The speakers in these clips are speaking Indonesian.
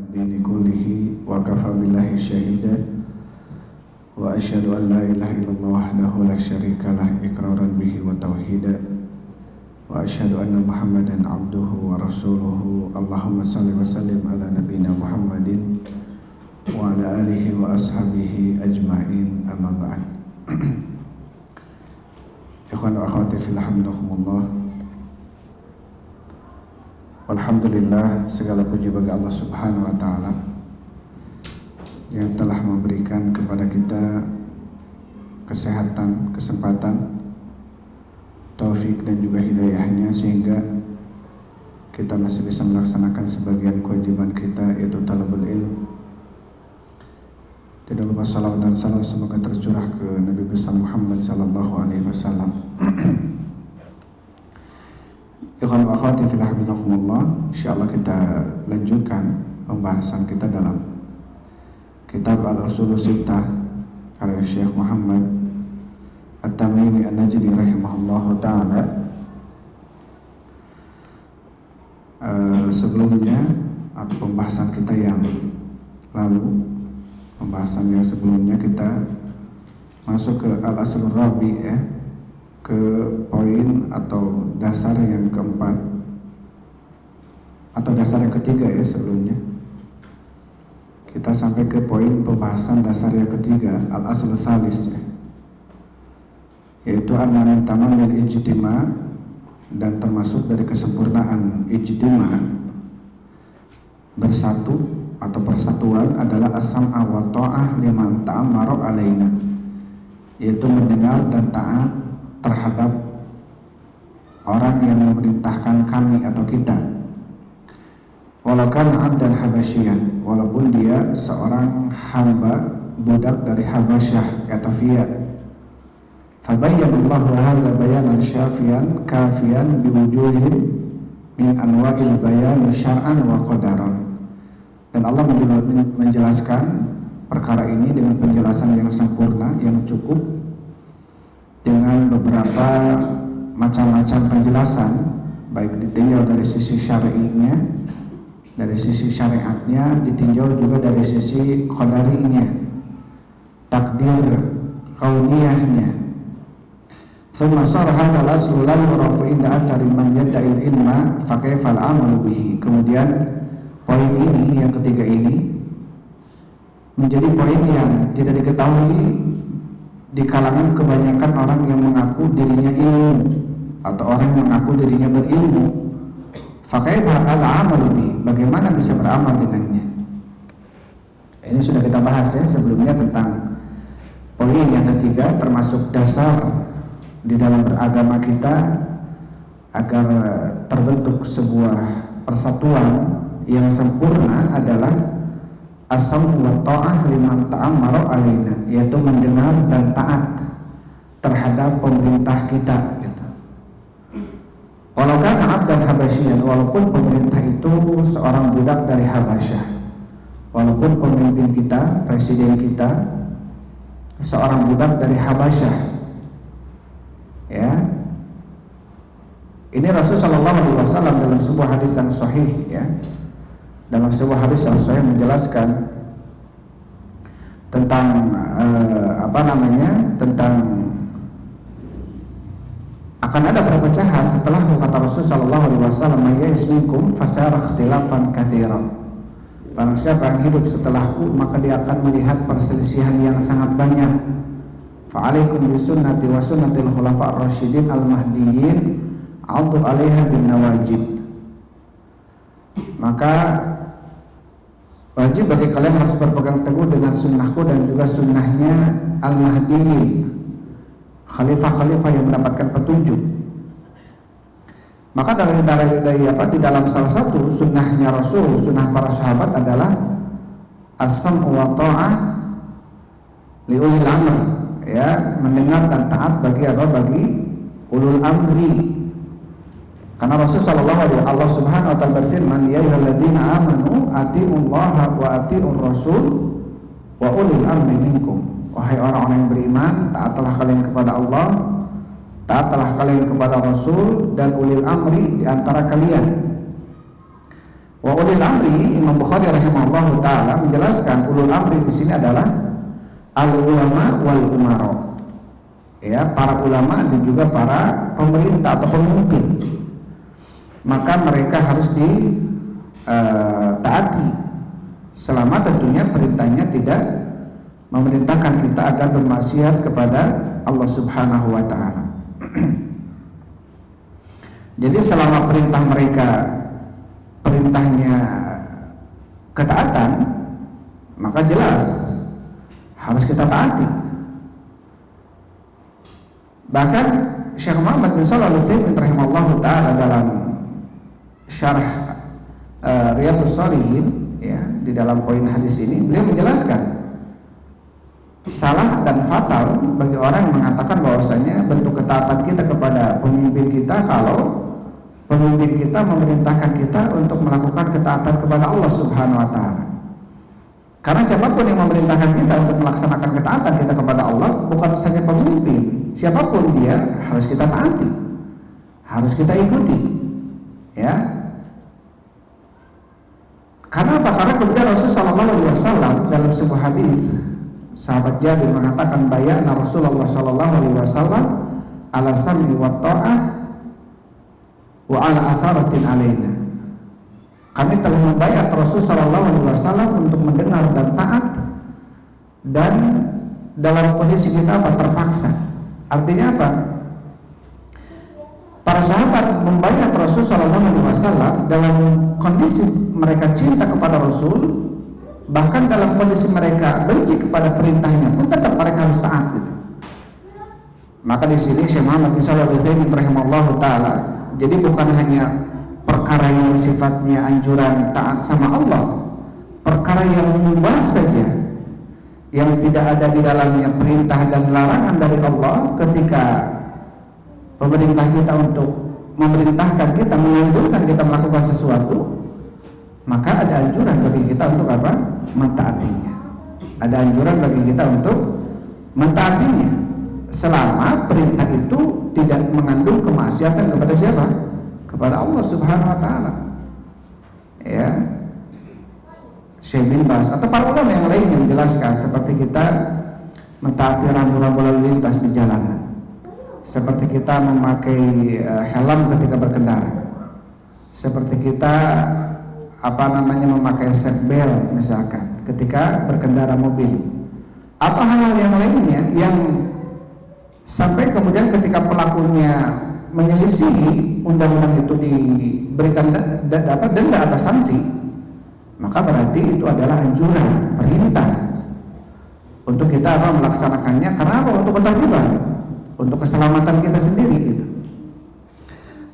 dini kullihi wa kafa billahi syahida wa asyhadu an la ilaha illallah wahdahu la syarika lah iqraran bihi wa tauhida wa asyhadu anna Muhammadan abduhu wa rasuluhu. Allahumma salli wa sallim ala nabiyina Muhammadin wa ala alihi wa ashabihi ajma'in, amma ba'd. Ikhwan wa akhwati fillah, hamdakumullah. Alhamdulillah, segala puji bagi Allah Subhanahu wa taala yang telah memberikan kepada kita kesehatan, kesempatan, taufik dan juga hidayahnya sehingga kita masih bisa melaksanakan sebagian kewajiban kita, yaitu talabul ilm. Tidak lupa salawat dan salam semoga tercurah ke Nabi besar Muhammad sallallahu alaihi wasallam. Ikhwan wa akhwati fillah, hafizakumullah. Insyaallah kita lanjutkan pembahasan kita dalam kitab Al-Ushul Sittah karya Syekh Muhammad At-Tamimi An-Najdi rahimahullahu taala. Sebelumnya atau pembahasan kita yang lalu, pembahasan yang sebelumnya kita masuk ke Al-Aslur Rabi', ke poin atau dasar yang keempat atau dasar yang ketiga sebelumnya. Kita sampai ke poin pembahasan dasar yang ketiga, Al-Aslul Tsalis, yaitu anna min tamamil ijtima', dan termasuk dari kesempurnaan ijtima', bersatu atau persatuan, adalah as-sam'a wa ta'ah liman ta'ammara alaina, yaitu mendengar dan taat terhadap orang yang memerintahkan kami atau kita. Walau kana 'abdan habasyian, walaupun dia seorang hamba budak dari Habasyah, Ethiopia. Fabayyanallahu hadza bayanan syafiyan kafiyan biwujuhin min anwa'il bayan syar'an wa qadaran. Dan Allah menjelaskan perkara ini dengan penjelasan yang sempurna, yang cukup, dengan beberapa macam-macam penjelasan, baik ditinjau dari sisi syar'inya, dari sisi syariatnya, ditinjau juga dari sisi qadarinya, takdir kauniyahnya. Tsumma sar hadza al-aslu la yurafu inda athari man yadda'il ilma fa kaifa al-'amalu bihi. Kemudian poin ini, yang ketiga ini, menjadi poin yang tidak diketahui di kalangan kebanyakan orang yang mengaku dirinya ilmu atau orang yang mengaku dirinya berilmu. Fakaifa al-'amalu bihi, bagaimana bisa beramal dengannya. Ini sudah kita bahas sebelumnya tentang poin yang ketiga, termasuk dasar di dalam beragama kita agar terbentuk sebuah persatuan yang sempurna adalah as-sam'u wa ta'ah liman ta'ammara alaina, yaitu mendengar dan taat terhadap pemerintah kita gitu. Walau kana 'abdan habasyian, walaupun pemerintah itu seorang budak dari Habasyah, walaupun pemimpin kita, presiden kita seorang budak dari Habasyah, ya. Ini Rasulullah sallallahu alaihi wasallam dalam sebuah hadis yang sahih, ya. Dalam sebuah hadis yang sahih menjelaskan tentang tentang akan ada perpecahan setelah kata Rasul sallallahu alaihi wasallam, "Mayyais minkum fasara ikhtilafan katsiran." Barang siapa yang hidup setelahku, maka dia akan melihat perselisihan yang sangat banyak. Fa'alaikum bisunnati wa sunnatil khulafa'ir rasyidin al-mahdiyyin 'addu 'alaiha bin nawajid. Maka wajib bagi kalian harus berpegang teguh dengan sunnahku dan juga sunnahnya al-mahdiyyin, khalifah-khalifah yang mendapatkan petunjuk. Maka di dalam salah satu sunnahnya Rasul, sunnah para sahabat adalah as-sam'u wa ta'ah li ulil amr, ya, mendengar dan taat bagi ulul amri. Karena Rasul sallallahu alaihi wasallam, Allah Subhanahu wa taala berfirman, ya ayyuhalladzina amanu atiiullaha wa atiiur rasul wa ulil amri minkum. Wahai orang-orang yang beriman, taatlah kalian kepada Allah, taatlah kalian kepada Rasul dan ulil amri di antara kalian. Wa ulil amri, Imam Bukhari rahimahullahu taala menjelaskan ulul amri di sini adalah al ulama wal umara. Ya, para ulama dan juga para pemerintah atau pemimpin. Maka mereka harus ditaati selama tentunya perintahnya tidak memerintahkan kita agar bermaksiat kepada Allah Subhanahu wa taala. Jadi selama perintah mereka perintahnya ketaatan, maka jelas harus kita taati. Bahkan Syekh Muhammad bin Shalih Al-Utsaimin rahimahullahu taala dalam syarah Riyadhus Shalihin, ya, di dalam poin hadis ini beliau menjelaskan salah dan fatal bagi orang yang mengatakan bahwasanya bentuk ketaatan kita kepada pemimpin kita kalau pemimpin kita memerintahkan kita untuk melakukan ketaatan kepada Allah Subhanahu wa taala. Karena siapapun yang memerintahkan kita untuk melaksanakan ketaatan kita kepada Allah bukan saja pemimpin, siapapun dia harus kita taati, harus kita ikuti, ya. Karena apa? Karena kemudian Rasulullah SAW dalam sebuah hadis, sahabat Jabir mengatakan bayana Rasulullah SAW ala sam'i wa ta'ah wa ala atharatin alaina. Kami telah membayar Rasulullah SAW untuk mendengar dan taat, dan dalam kondisi kita apa? Terpaksa. Artinya apa? Para sahabat membayar Rasulullah SAW dalam kondisi mereka cinta kepada Rasul, bahkan dalam kondisi mereka benci kepada perintahnya pun tetap mereka harus taat gitu. Maka di sini Syekh Muhammad bin Shalih Al-Utsaimin rahimahullahu taala, jadi bukan hanya perkara yang sifatnya anjuran taat sama Allah, perkara yang mubah saja yang tidak ada di dalamnya perintah dan larangan dari Allah, ketika pemerintah kita untuk memerintahkan kita, menganjurkan kita melakukan sesuatu, maka ada anjuran bagi kita untuk apa? Mentaatinya. Ada anjuran bagi kita untuk mentaatinya selama perintah itu tidak mengandung kemaksiatan kepada siapa? Kepada Allah Subhanahu wa taala. Ya. Syekh bin Baz atau para ulama yang lain yang menjelaskan seperti kita mentaati rambu-rambu lalu lintas di jalanan, seperti kita memakai helm ketika berkendara, seperti kita memakai seatbelt misalkan ketika berkendara mobil, atau hal-hal yang lainnya yang sampai kemudian ketika pelakunya menyelisihi undang-undang itu diberikan denda atau sanksi, maka berarti itu adalah anjuran, perintah untuk kita melaksanakannya. Karena apa? Untuk ketertiban, untuk keselamatan kita sendiri gitu.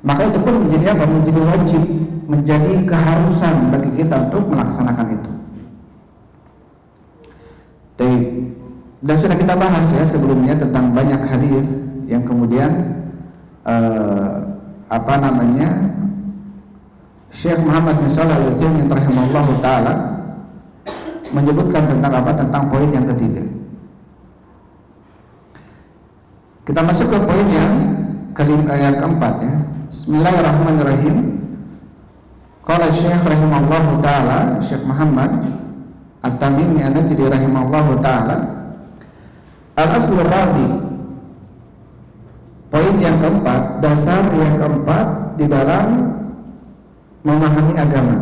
Maka itu pun menjadi apa? Menjadi wajib, menjadi keharusan bagi kita untuk melaksanakan itu. Dan sudah kita bahas ya sebelumnya tentang banyak hadis yang kemudian Syekh Muhammad bin Shalih Al-Utsaimin rahimahullahu taala menyebutkan tentang apa? Tentang poin yang ketiga. Kita masuk ke poin yang keempat ya. Bismillahirrahmanirrahim. Qala Syekh rahimahullahu taala, Syekh Muhammad At-Tamimi An-Najdi rahimahullahu taala, al-aslu rabi, poin yang keempat, dasar yang keempat di dalam memahami agama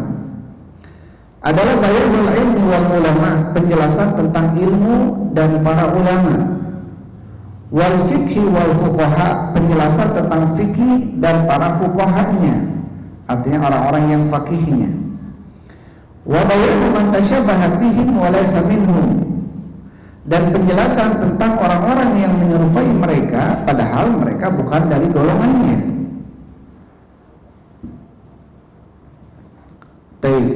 adalah bayanul ilmi wal ulama, penjelasan tentang ilmu dan para ulama, wal fikhi wal fuqaha, penjelasan tentang fikih dan para fuqahanya, artinya orang-orang yang fakihnya, wa bayanu man tasyabaha bihim wa laysa minhum, dan penjelasan tentang orang-orang yang menyerupai mereka padahal mereka bukan dari golongannya. Baik.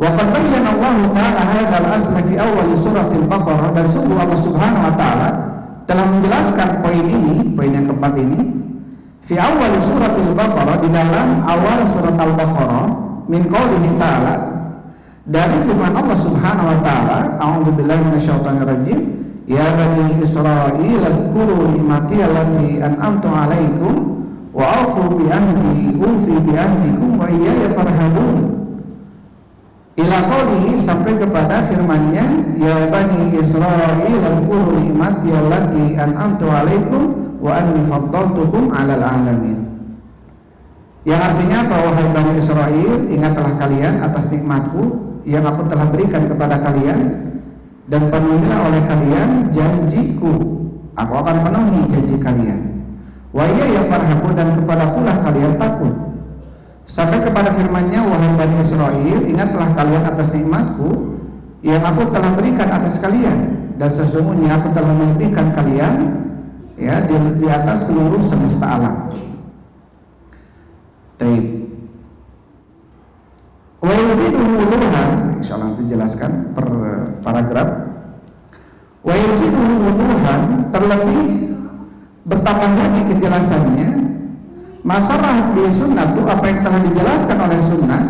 Wa qad bayyana Allah Ta'ala hadzal asl fi awal surah Al-Baqarah, dan sungguh Allah Subhanahu wa taala telah menjelaskan poin ini, poin yang keempat ini, fi awal surah Al-Baqarah, di dalam awal surat Al-Baqarah, min qaulihi ta'ala, dari firman Allah Subhanahu wa taala, a'udzubillahi minasyaitonir rajim, Ya bani Israil adhkuru ni'mati allati an'amtu 'alaikum wa aufu bi ahdi ufi bi ahdikum wa iyaya farhabun. Ila qaulihi, sampai kepada firman-Nya, ya bani Israil adhkuru ni'mati allati an'amtu 'alaikum wa anni faddaltukum 'alal 'alamin. Yang artinya apa? Wahai bani Israil, ingatlah kalian atas nikmatku yang aku telah berikan kepada kalian, dan penuhilah oleh kalian janjiku, aku akan penuhi janji kalian. Wa iyaya farhabun, dan kepadakulah kalian takut. Sampai kepada firman-Nya, wahai bani Israil, ingatlah kalian atas nikmatku yang aku telah berikan atas kalian, dan sesungguhnya aku telah melebihkan kalian ya di atas seluruh semesta alam. Baik. Wa yaziduhu wuduhan, insyaallah itu jelaskan per paragraf. Wa yaziduhu wuduhan, terlebih bertambah lagi kejelasannya, masarah di sunnah itu apa yang telah dijelaskan oleh sunnah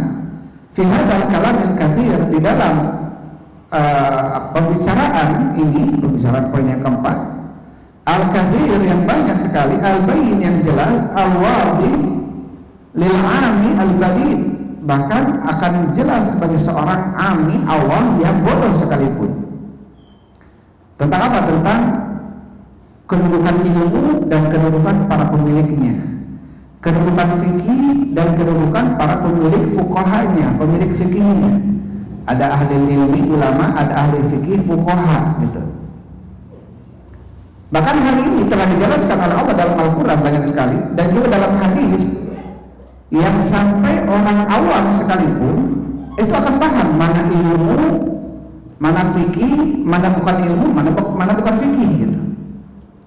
fi hadzal kalamil katsir, di dalam pembicaraan ini, pembicaraan poin yang keempat, al-katsir yang banyak sekali, al-bayyin yang jelas, al-wadih lil ami al-badid, bahkan akan jelas bagi seorang ami awam yang bodoh sekalipun. Tentang apa? Tentang kedudukan ilmu dan kedudukan para pemiliknya, kedudukan fikih dan kedudukan para pemilik fuqahanya, pemilik fikihnya. Ada ahli ilmi ulama, ada ahli fikih fuqaha gitu. Bahkan hal ini telah dijelaskan oleh Allah dalam Al-Quran banyak sekali, dan juga dalam hadis, yang sampai orang awam sekalipun itu akan paham mana ilmu, mana fikih, mana bukan ilmu, mana bukan fikih gitu.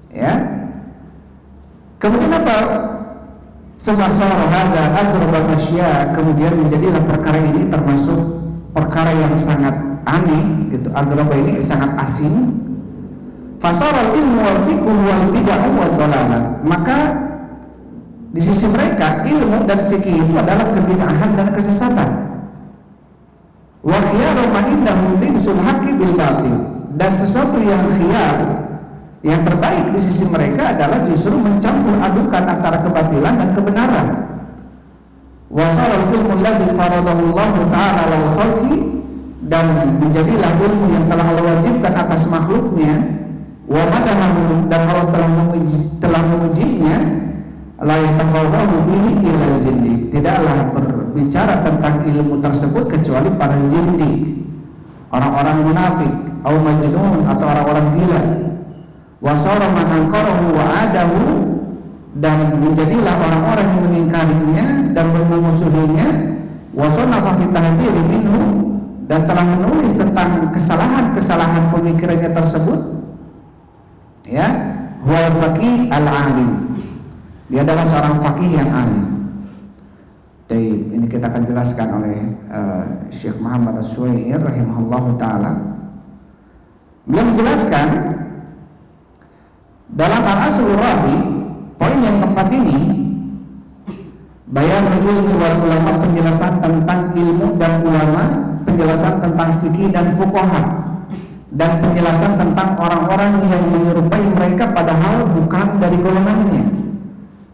Ya. Kemudian apa? Sumasara hadza agrabal asya, kemudian menjadilah perkara ini termasuk perkara yang sangat aneh gitu. Agraba ini sangat asing. Fasara ilmu wal fiqh wal bid'ah wal dhalalah. Maka di sisi mereka ilmu dan fikih itu adalah kebid'ahan dan kesesatan. Wa khiyaru ma indahum libsul haqqi bil batil, dan sesuatu yang khiyar, yang terbaik di sisi mereka adalah justru mencampur adukan antara kebatilan dan kebenaran. Wa saral ilmu alladzi faradahu Allah ta'ala lil khalqi, dan menjadilah ilmu yang telah Allah wajibkan atas makhluknya, wa madahahu, dan Allah telah memujinya, la yataqawwahu bihi illa zindiq, tidaklah berbicara tentang ilmu tersebut kecuali para zindiq, orang-orang munafik, atau majnun, atau orang-orang gila. Wa sara man anqarahu wa adahu, dan menjadilah orang-orang yang mengingkarinya dan memusuhinya, wa sanafa fi tahdhiri minhu, dan telah menulis tentang kesalahan-kesalahan pemikirannya tersebut. Ya, huwa faqih al-alim, dia adalah seorang fakih yang alim. Ini kita akan jelaskan oleh Syekh Muhammad As-Suwair rahimahullahu ta'ala. Beliau menjelaskan dalam Al-Aslur Rabi, poin yang keempat ini, bayan ilmu wal ulama, penjelasan tentang ilmu dan ulama, penjelasan tentang fikih dan fuqaha, dan penjelasan tentang orang-orang yang menyerupai mereka padahal bukan dari golongannya.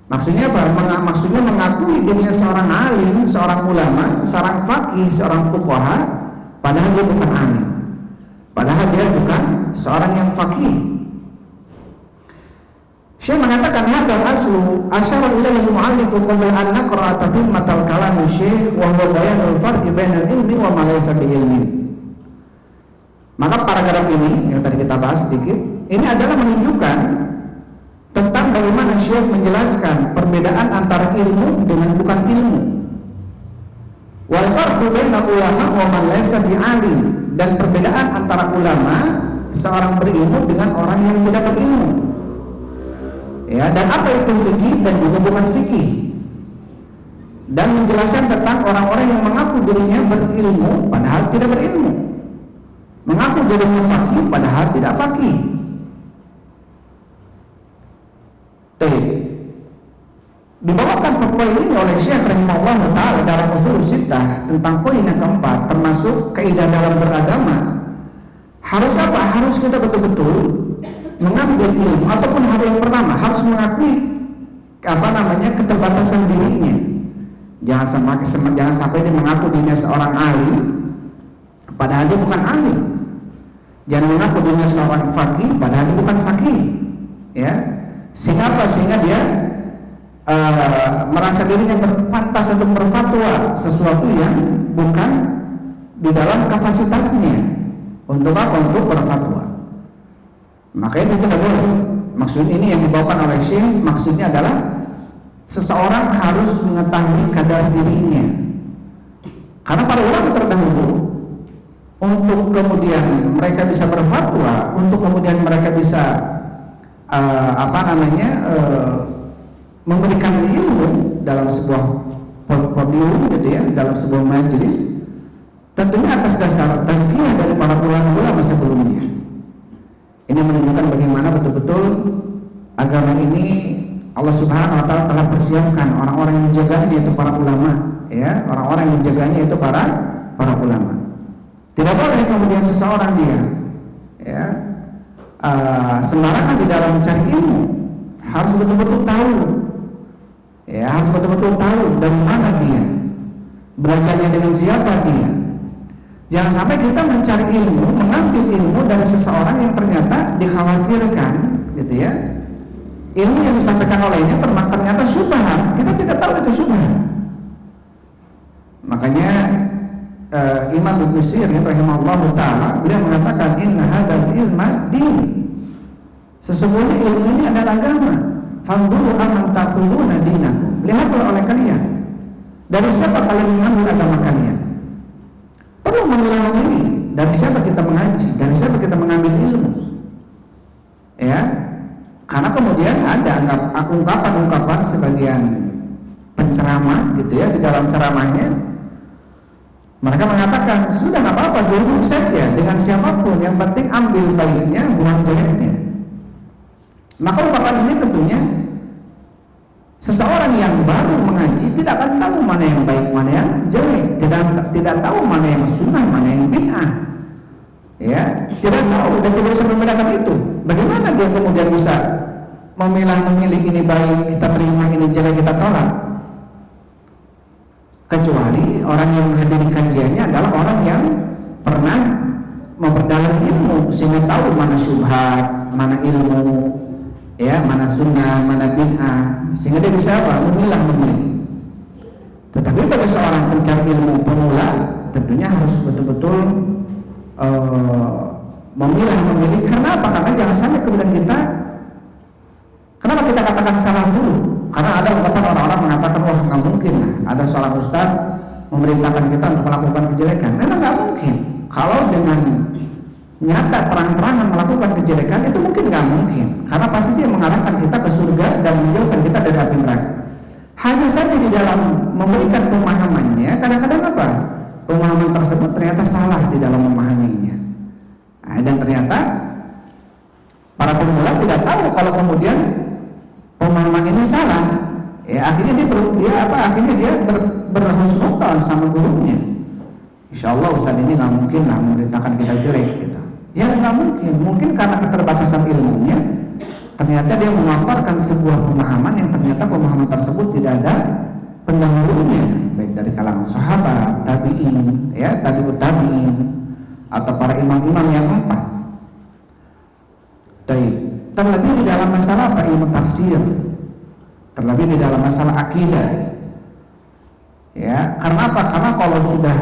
Maksudnya apa? Maksudnya mengakui dirinya seorang alim, seorang ulama, seorang faqih, seorang fuqaha, padahal dia bukan alim, padahal dia bukan seorang yang faqih. Syekh mengatakan hadzal aslu asyara ilaihi al-mu'allif qabla an naqra tatimmatal kalam syekh wa huwa bayanul farqi bainal ilmi wa ma laysa bi ilmin. Maka paragraf ini yang tadi kita bahas sedikit, ini adalah menunjukkan tentang bagaimana Syekh menjelaskan perbedaan antara ilmu dengan bukan ilmu. Wal farqu bainal ulama wa man laysa bi'alim, dan perbedaan antara ulama, seorang berilmu, dengan orang yang tidak berilmu. Ya, dan apa itu fikih dan juga bukan fikih. Dan menjelaskan tentang orang-orang yang mengaku dirinya berilmu padahal tidak berilmu, mengaku dirinya faqih padahal tidak faqih. Dibawakan poin ini oleh Syekh rahimahullah ta'ala dalam usul sittah tentang poin yang keempat, termasuk kaidah dalam beragama. Harus apa? Harus kita betul-betul mengambil ilmu ataupun hal yang pertama harus mengakui keterbatasan dirinya. Jangan sampai dia mengaku dirinya seorang alim padahal dia bukan alim. Jangan mengaku dirinya seorang faqih padahal dia bukan faqih. Ya. Sehingga dia merasa dirinya berpantas untuk berfatwa sesuatu yang bukan di dalam kapasitasnya untuk Untuk berfatwa. Makanya itu tidak boleh. Maksud ini yang dibawakan oleh Syekh, maksudnya adalah seseorang harus mengetahui kadar dirinya. Karena para ulama terdahulu untuk kemudian mereka bisa berfatwa, untuk kemudian mereka bisa memberikan ilmu dalam sebuah podium gitu ya, dalam sebuah majelis, tentunya atas dasar tazkiyah dari para ulama sebelumnya. Ini menunjukkan bagaimana betul-betul agama ini Allah Subhanahu wa taala telah persiapkan orang-orang yang menjaganya, yaitu para ulama, ya, orang-orang yang menjaganya itu para ulama. Tidak boleh kemudian seseorang dia ya sembarangan di dalam mencari ilmu. Harus betul-betul tahu. Ya, harus betul-betul tahu dari mana dia, belajarnya dengan siapa dia. Jangan sampai kita mencari ilmu, mengambil ilmu dari seseorang yang ternyata dikhawatirkan, gitu ya. Ilmu yang disampaikan olehnya ternyata syubhat. Kita tidak tahu itu syubhat. Makanya Imam Ibnu Sirin rahimahullahu taala beliau mengatakan inna hadzal ilma din. Sesungguhnya ilmu ini adalah agama. Fanzuru amman takhuduna dinakum. Lihatlah oleh kalian dari siapa kalian mengambil agama kalian. Perlu memilih dari siapa kita mengaji, dari siapa kita mengambil ilmu. Ya. Karena kemudian ada ungkapan-ungkapan sebagian penceramah gitu ya, di dalam ceramahnya mereka mengatakan sudah nggak apa-apa, duduk saja dengan siapapun, yang penting ambil baiknya, buang jeleknya. Maka ungkapan ini tentunya seseorang yang baru mengaji tidak akan tahu mana yang baik, mana yang jelek, tidak tahu mana yang sunnah, mana yang bid'ah, ya, tidak tahu dan tidak bisa membedakan itu. Bagaimana dia kemudian bisa memilih ini baik kita terima, ini jelek kita tolak? Kecuali orang yang menghadiri kajiannya adalah orang yang pernah memperdalam ilmu sehingga tahu mana syubhat, mana ilmu, ya, mana sunnah, mana bid'ah, sehingga dia bisa memilih. Tetapi bagi seorang pencari ilmu pemula tentunya harus betul-betul memilih. Karena apa? Karena jangan sampai kemudian kenapa kita katakan salah dulu? Karena ada ungkapan orang-orang mengatakan wah nggak mungkin ada seorang ustaz memerintahkan kita untuk melakukan kejelekan. Memang nggak mungkin. Kalau dengan nyata terang-terangan melakukan kejelekan itu mungkin nggak mungkin, karena pasti dia mengarahkan kita ke surga dan menjauhkan kita dari api neraka. Hanya saja di dalam memberikan pemahamannya kadang-kadang pemahaman tersebut ternyata salah di dalam memahaminya. Dan ternyata para pemula tidak tahu kalau kemudian pemahaman ini salah. Ya, akhirnya dia berhusnudzon sama gurunya. Insyaallah ustaz ini nggak mungkin lah memerintahkan kita jelek gitu. Ya nggak mungkin. Mungkin karena keterbatasan ilmunya, ternyata dia memaparkan sebuah pemahaman yang ternyata pemahaman tersebut tidak ada pendahulunya, baik dari kalangan sahabat, tabi'in, ya, tabi'ut tabi'in, atau para imam-imam yang empat. Terlebih di dalam masalah ilmu tafsir, terlebih di dalam masalah akidah. Ya, karena apa? Karena kalau sudah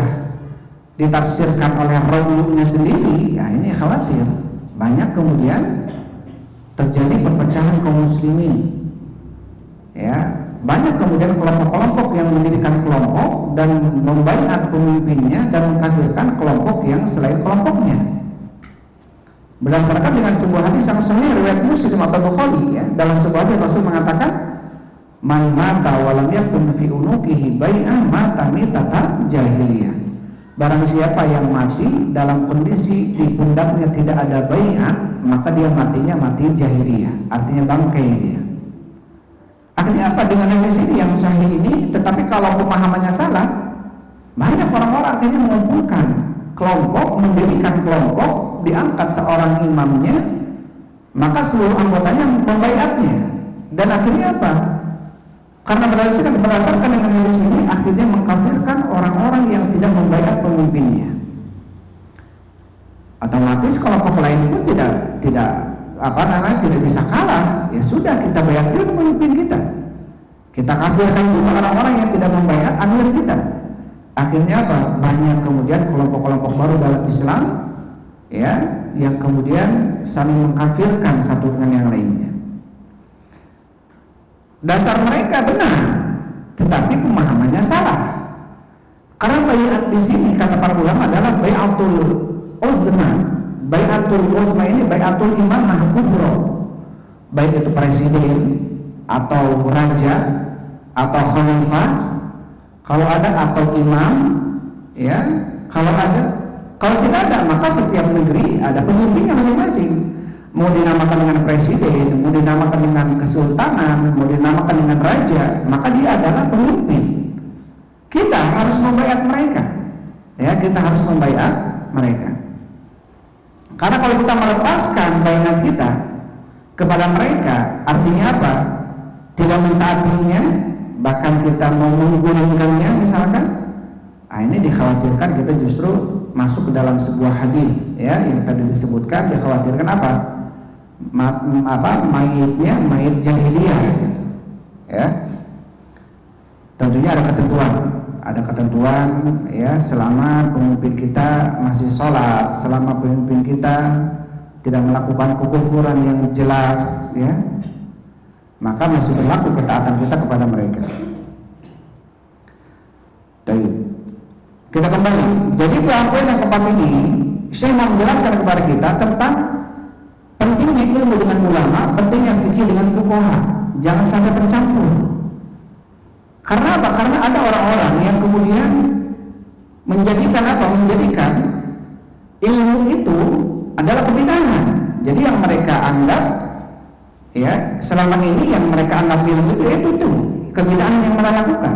ditafsirkan oleh rawinya sendiri, ya ini khawatir banyak kemudian terjadi perpecahan kaum muslimin. Ya, banyak kemudian kelompok-kelompok yang mendirikan kelompok dan membaiat pemimpinnya dan mengkafirkan kelompok yang selain kelompoknya. Berdasarkan dengan sebuah hadis yang sahih riwayat Muslim atau Bukhari, ya, dalam sebuah hadis Rasul mengatakan man mata walam yakun fi unuqihi bai'ah mata mitata jahiliyah. Barang siapa yang mati dalam kondisi di pundaknya tidak ada bai'ah, maka dia matinya mati jahiliyah, artinya bangkai dia. Akhirnya apa dengan hadis ini yang sahih ini? Tetapi kalau pemahamannya salah, banyak orang-orang akhirnya mengumpulkan kelompok, mendirikan kelompok, diangkat seorang imamnya maka seluruh anggotanya membaiatnya. Dan akhirnya apa? Karena berdasarkan dengan hadis ini, akhirnya mengkafirkan orang-orang yang tidak membaiat pemimpinnya. Otomatis kelompok lain pun tidak bisa kalah. Ya sudah, kita baiat dulu pemimpin kita. Kita kafirkan juga orang-orang yang tidak membaiat amir kita. Akhirnya apa? Banyak kemudian kelompok-kelompok baru dalam Islam, ya, yang kemudian saling mengkafirkan satu dengan yang lainnya. Dasar mereka benar, tetapi pemahamannya salah. Karena baiat di sini kata para ulama adalah baiatul udma. Baiatul udma ini baiatul imamah kubra. Baik itu presiden atau raja atau khalifah, kalau ada, atau imam, ya, kalau tidak ada, maka setiap negeri ada pemimpinnya masing-masing. Mau dinamakan dengan presiden, mau dinamakan dengan kesultanan, mau dinamakan dengan raja, maka dia adalah pemimpin. Kita harus membaiat mereka, ya, kita harus membaiat mereka. Karena kalau kita melepaskan baiat kita kepada mereka, artinya apa? Tidak mentaatinya, bahkan kita mau menggulingkannya misalkan, ini dikhawatirkan kita justru masuk ke dalam sebuah hadis, ya, yang tadi disebutkan. Dikhawatirkan apa? Mayitnya mayit jahiliyah, gitu, ya. Tentunya ada ketentuan, ya, selama pemimpin kita masih sholat, selama pemimpin kita tidak melakukan kekufuran yang jelas, ya, maka masih berlaku ketaatan kita kepada mereka. Kita kembali. Jadi poin yang keempat ini, saya mau menjelaskan kepada kita tentang pentingnya ilmu dengan ulama, pentingnya fikih dengan fuqaha. Jangan sampai tercampur. Karena apa? Karena ada orang-orang yang kemudian menjadikan ilmu itu adalah kebidahan. Jadi yang mereka anggap, ya, selama ini yang mereka anggap ilmu itu kebidahan yang mereka lakukan.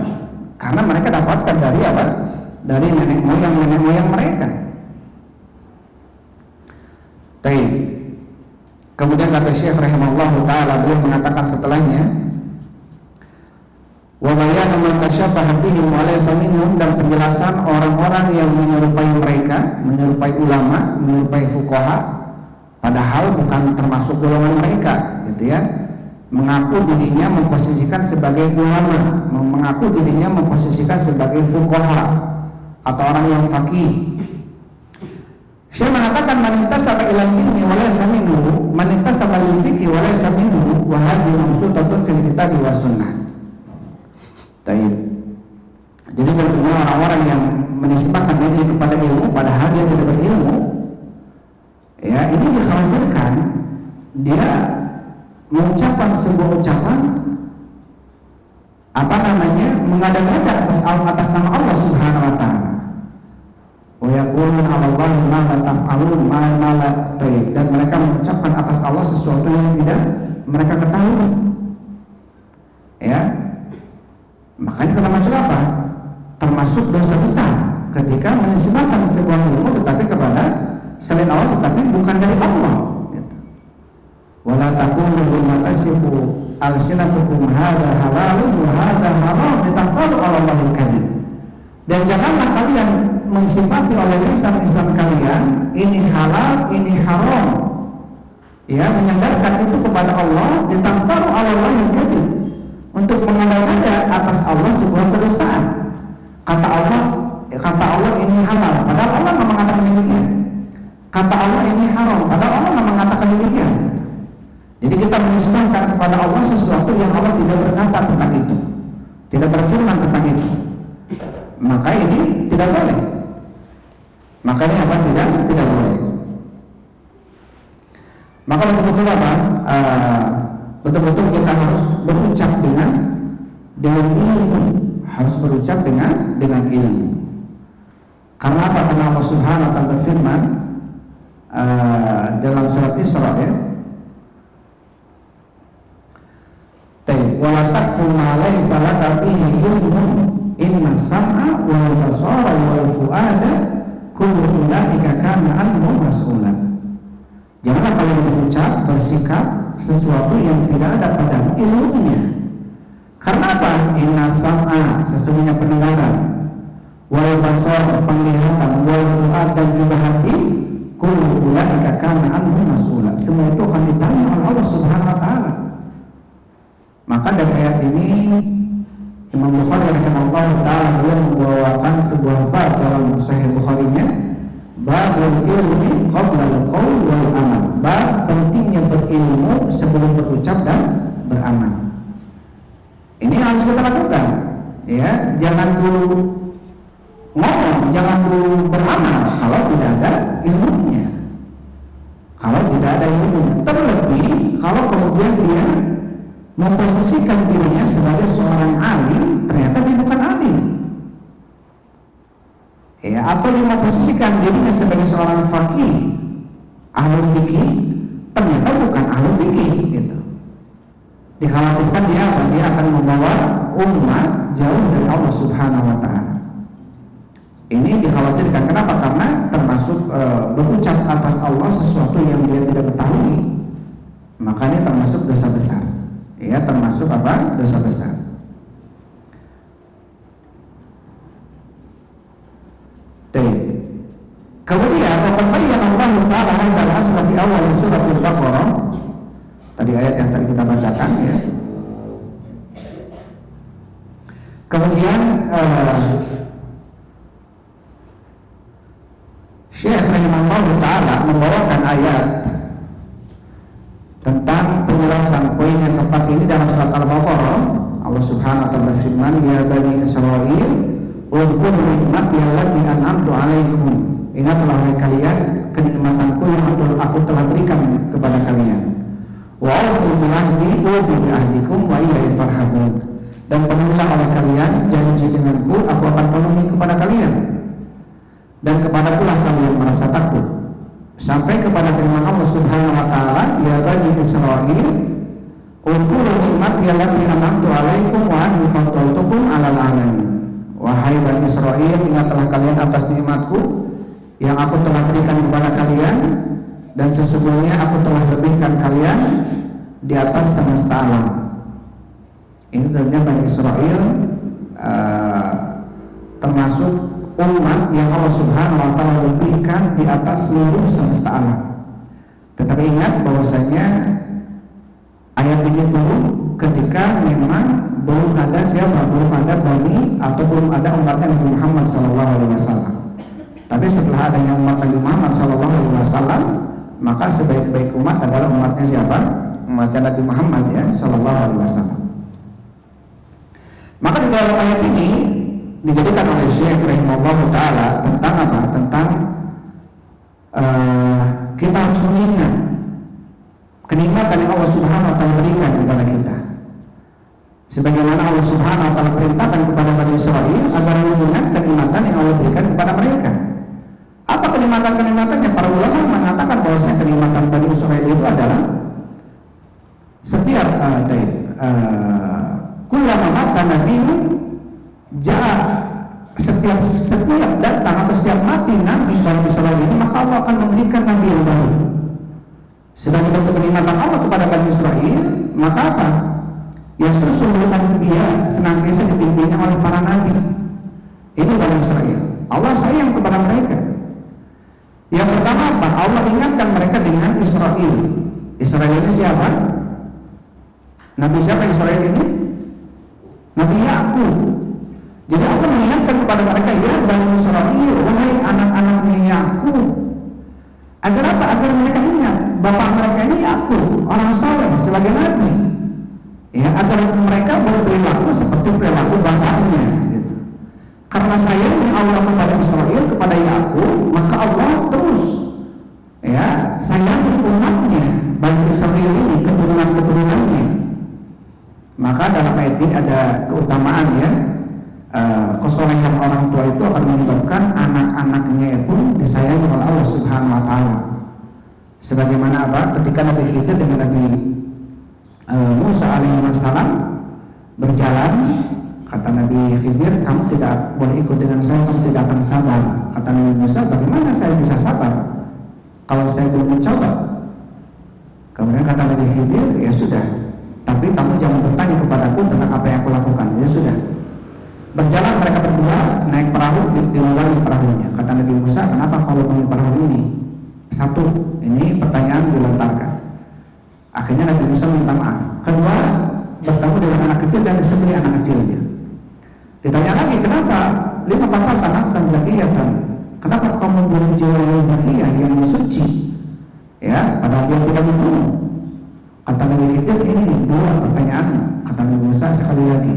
Karena mereka dapatkan dari apa? Dari nenek moyang mereka. Baik. Kemudian kata Syekh rahimahullah taala, beliau mengatakan setelahnya, wa bayanu man tashabbaha bihim wa laysa minhum, dan penjelasan orang-orang yang menyerupai mereka, menyerupai ulama, menyerupai fuqaha, padahal bukan termasuk golongan mereka, gitu ya. Mengaku dirinya memposisikan sebagai ulama, mengaku dirinya memposisikan sebagai fuqaha atau orang yang faqih. Syekh mengatakan man intasaba ilal ilmi wa laysa minhu, man intasaba lil fiqhi wa laysa minhu, wa hadhihi mabsutatun fil kitabi was sunnah. Jadi tentunya orang-orang yang menisbahkan diri kepada ilmu padahal dia tidak berilmu, ya, ini dikhawatirkan dia mengucapkan sebuah ucapan mengada-ngada atas nama Allah Subhanahu wa taala. Wa yaquluna 'ala Allahi ma la taf'alun ma la tayyib, dan mereka mengucapkan atas Allah sesuatu yang tidak mereka ketahui. Ya. Makanya termasuk apa? Termasuk dosa besar ketika menisbahkan sebuah ilmu tetapi kepada selain Allah, tetapi bukan dari Allah. Gitu. Wala taqulu lima tasifu alsinatukum hadza halalun wa hadza haram litaftaru 'ala Allahil kadzib. Dan janganlah kalian mensifati oleh lisan-lisan kalian ini halal, ini haram, ya, menyandarkan itu kepada Allah, litaftaru 'ala Allahil kadzib, untuk mengada-ngada atas Allah sebuah kedustaan. Kata Allah ini halal, padahal Allah nggak mengatakan demikian. Kata Allah ini haram, padahal Allah nggak mengatakan demikian. Jadi kita menisbahkan kepada Allah sesuatu yang Allah tidak berkata tentang itu, tidak berfirman tentang itu. Maka ini tidak boleh. Makanya apa? Tidak boleh. Maka betul-betul apa? Betul-betul kita harus berucap dengan ilmu, harus berucap dengan ilmu. Karena apa? Karena Allah Subhanahu wa taala berfirman dalam surat Isra, ya, wala taqfu ma laysa laka bihi ilmun inna sam'a wal basara wal fuada kullu ulaika kana anhu mas'ulan. Janganlah kalian berucap, bersikap sesuatu yang tidak ada padamu ilmunya. Karena apa? Inna sam'a, sesungguhnya pendengaran, wal basar, penglihatan, wal fuad, dan juga hati, kullu ulaika kana anhu mas'ula, semua itu akan ditanya oleh Allah Subhanahu wa taala. Maka dari ayat ini Imam Bukhari rahimahullah taala beliau membawakan sebuah bab dalam Sahih Bukhari-nya, babul ilmi qabla al-qaul wal amal, bab pentingnya berilmu sebelum berucap dan beramal. Ini harus kita lakukan, ya. Jangan dulu ngomong, jangan dulu beramal kalau tidak ada ilmunya. Kalau tidak ada ilmunya, terlebih kalau kemudian dia memposisikan dirinya sebagai seorang alim, ternyata dia bukan alim, ya. Atau dia memposisikan dirinya sebagai seorang faqih, ahli fikih, ternyata bukan ahli fikih, gitu. Dikhawatirkan dia akan membawa umat jauh dari Allah Subhanahu wa taala. Ini dikhawatirkan. Kenapa? Karena termasuk berucap atas Allah sesuatu yang dia tidak ketahui, makanya termasuk dosa besar. Ya, termasuk apa? Dosa besar. Kemudian bayyana Allah Ta'ala hadzal asla fi awal surat Al-Baqarah. Tadi ayat yang tadi kita bacakan, ya. Kemudian Syekh rahimahullah ta'ala membawakan ayat tentang penjelasan poin yang keempat ini dalam surat Al-Baqarah. Allah Subhanahu wa ta'ala berfirman, ya bani Israil udhkuru nikmati allati an'amtu 'alaikum, ingatlah oleh kalian kenikmatanku yang aku telah berikan kepada kalian. Wa aufu bi ahdi ufi bi ahdikum wa ilayya farhabun, dan penuhilah oleh kalian janji denganku, aku akan penuhi kepada kalian, dan kepadakulah kalian merasa takut. Sampai kepada firman Allah Subhanahu wa taala, ya bani Israil udhkuru nikmati allati an'amtu 'alaikum wa anni faddaltukum 'alal 'alamin. Wahai bani Israil, ingatlah kalian atas nikmatku yang aku telah berikan kepada kalian, dan sesungguhnya aku telah lebihkan kalian di atas semesta alam. Ini tentunya Bani Israil termasuk umat yang Allah Subhanahu wa ta'ala lebihkan di atas seluruh semesta alam. Tetapi ingat bahwasanya ayat ini turun ketika memang belum ada Bani atau belum ada umatnya Nabi Muhammad SAW. Tapi setelah adanya umat Nabi Muhammad SAW, maka sebaik-baik umat adalah umatnya siapa? Umatnya Nabi Muhammad, ya, SAW. Maka di dalam ayat ini dijadikan oleh Syekh rahimahullah ta'ala tentang apa? Tentang kita harus mengingat kenikmatan yang Allah Subhanahu wa ta'ala berikan kepada kita, sebagaimana Allah Subhanahu wa ta'ala perintahkan kepada Bani Israil agar mengingat kenikmatan yang Allah berikan kepada mereka. Apa kenikmatan-kenikmatannya? Para ulama mengatakan bahwasanya kenikmatan Bani Israil itu adalah setiap kullama mata nabiyun jaa, setiap datang atau setiap mati nabi Bani Israil ini, maka Allah akan memberikan nabi yang baru. Sebagai bentuk kenikmatan Allah kepada Bani Israil, maka apa? Yasusul anbiya, senantiasa dipimpinnya oleh para nabi. Ini Bani Israil. Allah sayang kepada mereka. Yang pertama apa? Allah ingatkan mereka dengan Israil. Israil ini siapa? Nabi siapa Israil ini? Nabi Yakub. Jadi Allah mengingatkan kepada mereka, ya Bani Israil, wahai anak-anaknya Yakub. Agar apa? Agar mereka ingat bapak mereka ini Yakub, orang saleh sebagai nabi. Ya, agar mereka berperilaku seperti perilaku bapaknya, gitu. Karena sayangnya Allah kepada Israel, kepada Yakub, maka Allah terus, ya, sayangi umatnya, Bani Israil ini, keturunan-keturunannya. Maka dalam ayat ini ada keutamaan, ya, kesolehan orang tua itu akan menyebabkan anak-anaknya pun disayangi oleh Allah Subhanahu wa ta'ala. Sebagaimana apa? Ketika Nabi Khidir dengan Nabi Musa alaihissalam berjalan, kata Nabi Khidir, kamu tidak boleh ikut dengan saya, kamu tidak akan sabar. Kata Nabi Musa, bagaimana saya bisa sabar kalau saya belum mencoba? Kemudian kata Nabi Khidir, ya sudah, tapi kamu jangan bertanya kepadaku tentang apa yang aku lakukan. Ya sudah. Berjalan mereka berdua naik perahu, dilubangi perahunya. Kata Nabi Musa, kenapa kau lubangi perahu ini? Satu, ini pertanyaan dilontarkan. Akhirnya Nabi Musa minta maaf. Kedua, bertemu dengan anak kecil dan disembelih anak kecilnya. Ditanya lagi, kenapa? 5 qatalta nafsan zakiyatan. Kenapa kau membunuh jiwa yang zakiyah, yang suci? Ya, padahal dia tidak membunuh. Kata Nabi Khidir, ini 2 pertanyaan. Kata Nabi Musa, sekali lagi.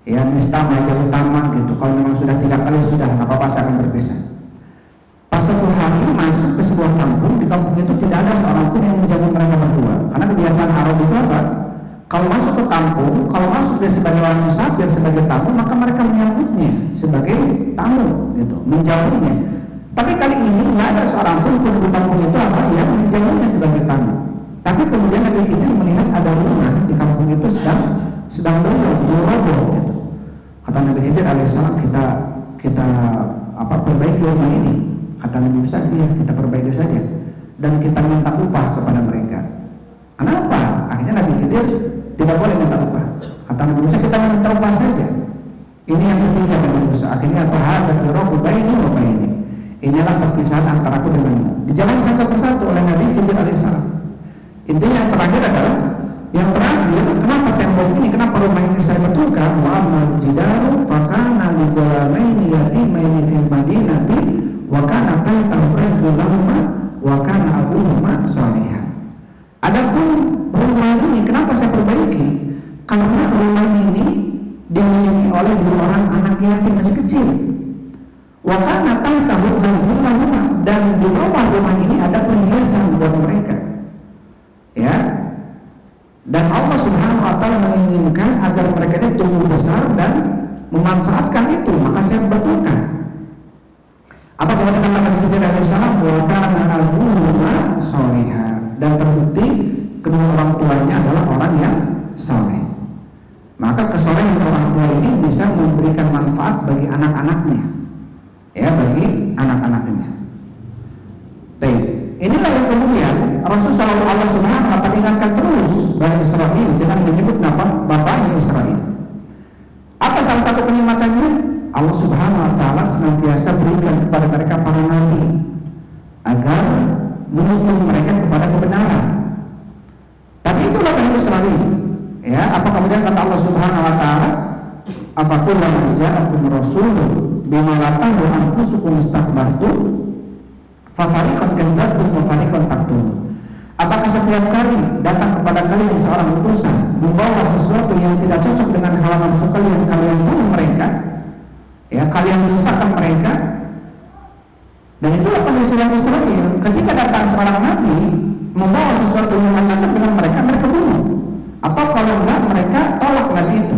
Ya, nistama jauh utama gitu. Kalau memang sudah 3 kali sudah, nggak apa-apa, saya akan berpisah. Pas satu hari masuk ke sebuah kampung, di kampung itu tidak ada seorang pun yang menjamu mereka berdua. Karena kebiasaan Arab itu apa? Kalau masuk ke kampung, kalau masuk dia sebagai orang musafir, sebagai tamu, maka mereka menyambutnya sebagai tamu, gitu, menjamunya. Tapi kali ini nggak ada seorang pun penduduk kampung itu apa yang menjamunya sebagai tamu. Tapi kemudian Nabi Khidir melihat ada rumah di kampung itu sedang roboh, gitu. Kata Nabi Khidir alaihissalam, kita perbaiki rumah ini. Kata Nabi Musa, iya, kita perbaiki saja dan kita minta upah kepada mereka. Kenapa? Akhirnya Nabi Khidir tidak boleh minta upah. Kata Nabi Musa, kita minta upah saja. Ini yang ketiga Nabi Musa. Akhirnya apa? Hadza firaqu baini wa baini. Inilah perpisahan antaraku denganmu. Dijalan satu persatu oleh Nabi Khidir alaihissalam. Intinya yang terakhir adalah, yang terakhir, kenapa tembok ini, kenapa rumah ini saya betulkan? Wa ammal jidaru fakana li ghulamaini yatimaini fil madinati wa kana tahtahu kanzun lahuma wa kana abuhuma shalihan. Adapun rumah ini kenapa saya perbaiki? Karena rumah ini dimiliki oleh 2 orang anak yatim masih kecil. Wa kana tahtahu kanzun lahuma, dan di bawah rumah ini ada perhiasan buat mereka. Ya. Dan Allah Subhanahu wa taala menginginkan agar mereka ini tumbuh besar dan memanfaatkan itu, maka saya betulkan. Apa kemudian kata Nabi Khidir alaihissalam, wa kana abuhuma shalihan, dan terbukti kedua orang tuanya adalah orang yang saleh. Maka kesolehan orang tua ini bisa memberikan manfaat bagi anak-anaknya, ya, bagi anak-anaknya. Inilah yang kemudian Rasulullah Allah Subhanahu wa taala ingatkan terus Bani Israil dengan menyebut nama bapaknya Israil. Apa salah satu kenikmatannya? Allah Subhanahu wa taala senantiasa berikan kepada mereka para nabi agar menuntun mereka kepada kebenaran. Tapi itulah Bani Israil. Ya, apa kemudian kata Allah Subhanahu wa taala, "Afakullama ja'akum rasulun bima la tahwa anfusukum istakbartum fafariqan kadzdzabtum wa fariqan taqtulun." Apakah setiap kali datang kepada kalian seorang utusan membawa sesuatu yang tidak cocok dengan hawa nafsu kalian, kalian bunuh mereka, ya, kalian dustakan mereka? Dan itulah penyusunan Israel. Ketika datang seorang nabi membawa sesuatu yang tidak cocok dengan mereka, mereka bunuh. Atau kalau enggak, mereka tolak nabi itu.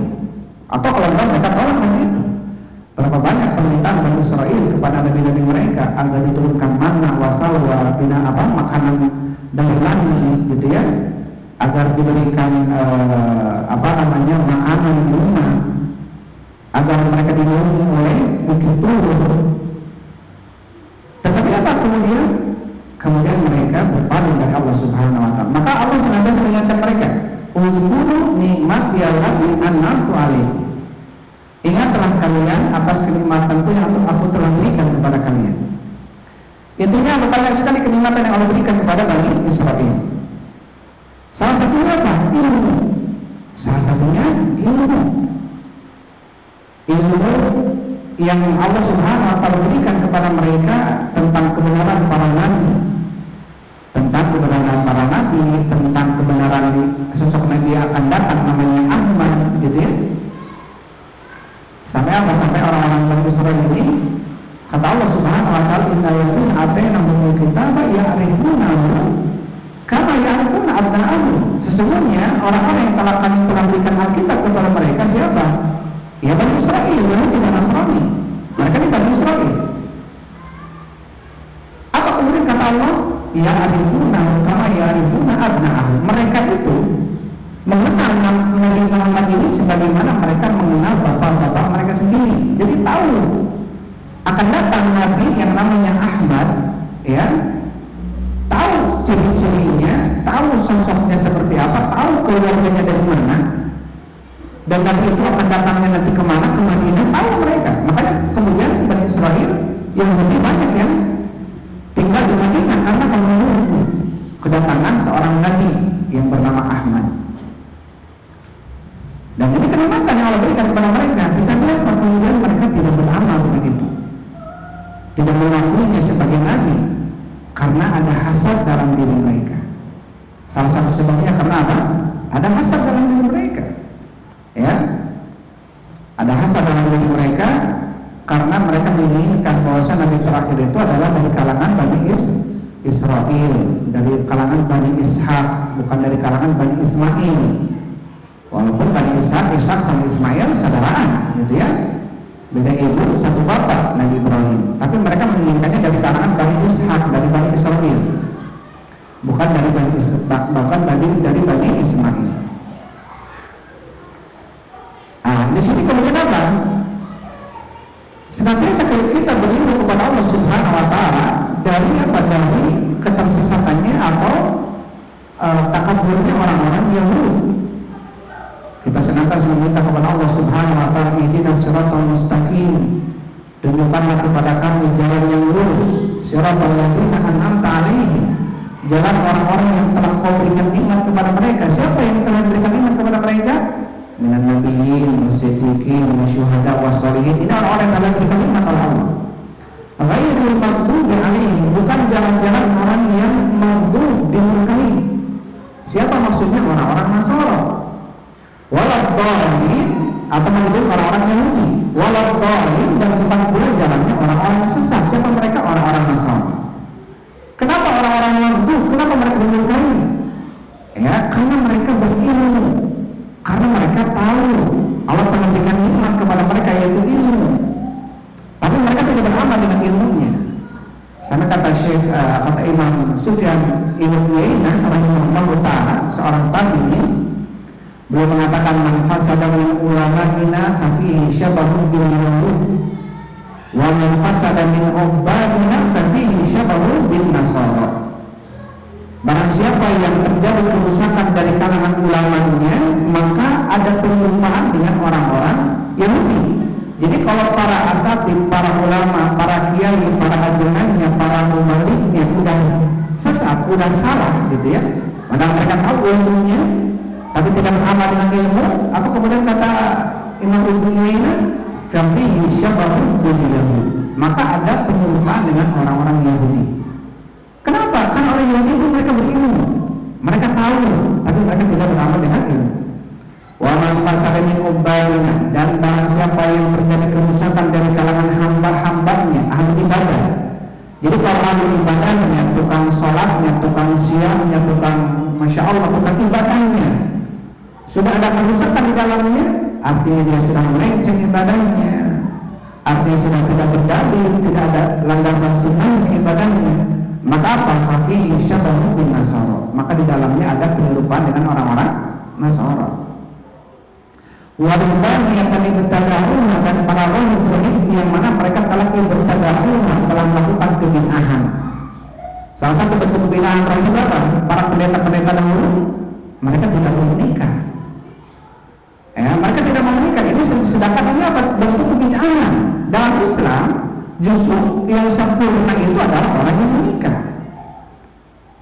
Atau kalau enggak, mereka tolak nabi itu. Berapa banyak permintaan Bani Israil kepada nabi-nabi mereka agar diturunkan manna wa salwa, makanan dari langit, gitu ya, agar diberikan makanan di rumah, agar mereka dinaungi oleh bukit Tur. Tetapi apa kemudian? Kemudian mereka berpaling dari Allah Subhanahu wa taala. Maka Allah senantiasa mengingatkan mereka, "Uzkuru nikmati allati an'amtu 'alaikum." Ingatlah kalian atas kenikmatanku yang aku telah berikan kepada kalian. Intinya banyak sekali kenikmatan yang Allah berikan kepada Bani Israil. Salah satunya apa? Ilmu. Salah satunya ilmu. Ilmu yang Allah Subhanahu wa taala berikan kepada mereka tentang kebenaran para nabi, tentang kebenaran sosok nabi yang akan datang namanya Ahmad, gitu ya. Sampai orang-orang Bani Israil ini, kata Allah Subhanahu wa taala, innal ladzina atainahumul kitaba ya'rifunahu kama ya'rifuna abna'ahum. Sesungguhnya orang-orang yang kami telah berikan Alkitab kepada mereka siapa? Ya Bani Israil, Yahudi dan Nasrani. Mereka ini Bani Israil. Apa kemudian kata Allah? Ya'rifunahu kama ya'rifuna abna'ahum. Mereka itu mengenal Nabi Muhammad ini sebagaimana mereka mengenal bapak-bapak mereka sendiri. Jadi tahu akan datang Nabi yang namanya Ahmad, ya, tahu ciri-cirinya, tahu sosoknya seperti apa, tahu keluarganya dari mana, dan Nabi itu akan datangnya nanti kemana, ke Madinah, tahu mereka. Makanya kemudian Bani Israel yang lebih banyak yang tinggal di Madinah karena menunggu kedatangan seorang Nabi yang bernama Ahmad. Dan ini kenikmatan yang Allah berikan kepada mereka. Tetapi apa? Kemudian mereka tidak beramal dengan itu, tidak mengakuinya sebagai Nabi, karena ada hasad dalam diri mereka. Salah satu sebabnya karena apa? Ada hasad dalam diri mereka. Ya, ada hasad dalam diri mereka karena mereka menginginkan bahwa Nabi terakhir itu adalah dari kalangan Bani Israel, dari kalangan Bani Ishak, bukan dari kalangan Bani Ismail. Walaupun Bani Ishak sama Ismail saudaraan, gitu ya, beda ibu satu bapak Nabi Ibrahim. Tapi mereka menginginkannya dari kalangan Bani Ishak, dari Bani Israel, bukan dari Bani Ismail. Di sini kemudian apa? Senantiasa kita berlindung kepada Allah Subhanahu wa Ta'ala dari apa? Dari ketersesatannya atau takaburnya orang-orang Yahudi. Kita senantiasa meminta kepada Allah Subhanahu wa Ta'ala, ihdinas siratal mustaqim, tunjukkanlah kepada kami jalan yang lurus, siratal ladzina an'amta 'alaihim, jalan orang-orang yang telah Kau berikan nikmat kepada mereka. Siapa yang telah berikan nikmat kepada mereka? Minan nabiyyin, wasiddiqin, wasyuhada, wassalihin. Ini orang-orang yang telah berikan nikmat oleh Allah. Ghairil maghdubi 'alaihim, bukan jalan-jalan orang yang maghdub, dimurkai. Siapa maksudnya? Orang-orang Nasara. Waladhdallin, atau maghdub orang-orang Yahudi. Waladhdallin, dan bukan pula jalannya orang-orang yang sesat. Siapa mereka? Orang-orang Nasara. Kenapa orang-orang maghdub? Kenapa mereka dimurkai? Ya, karena mereka berilmu. Karena mereka tahu Allah telah berikan nikmat kepada mereka, yaitu ilmu. Tapi mereka tidak beramal dengan ilmunya. Sama kata kata Imam Sufyan Ibn Uyainah rahimahullah ta'ala, seorang tabi'in, beliau mengatakan, man fasada min ulama'ina fa fihi syabahun bil yahud, wa man fasada min ubbadina fa fihi syabahun bin nasara. Barang siapa yang terjadi kerusakan dari kalangan ulamanya, maka ada penyumpaan dengan orang-orang Yahudi. Jadi kalau para asatid, para ulama, para kiai, para ajengannya, para mubaliknya udah sesat, udah salah gitu ya, padahal mereka tahu ilmunya tapi tidak beramal dengan ilmu, apa kemudian kata Imam Ibnu Uyainah, fa fihi syabahun bil yahud, maka ada penyumpaan dengan orang-orang Yahudi. Kenapa? Karena orang Yahudi itu mereka berilmu, mereka tahu, tapi mereka tidak beramal dengan ilmu. Wa man fasada min ubbadina, dan barang siapa yang terjadi kerusakan dari kalangan hamba-hambanya, ahli ibadah. Jadi kalau ahli ibadahnya, tukang sholatnya, tukang siamnya, tukang masya Allah, tukang ibadahnya, sudah ada kerusakan di dalamnya, artinya dia sudah melenceng ibadahnya, artinya sudah tidak berdalil, tidak ada landasan sunnah ibadahnya. Maka apa? Fafihi syabahun bin nasara, maka di dalamnya ada penyerupaan dengan orang-orang Nasara. Warubani yang tadi bertadahuna, dan para rahib yang mana mereka telah bertadahuna, telah melakukan kebid'ahan. Salah satu bentuk kebid'ahan rahib apa? Para pendeta-pendeta dahulu mereka tidak mau menikah. Mereka tidak mau menikah. Ini sedangkan ini apa? Bentuk kebid'ahan. Dalam Islam justru yang sempurna itu adalah orang yang menikah.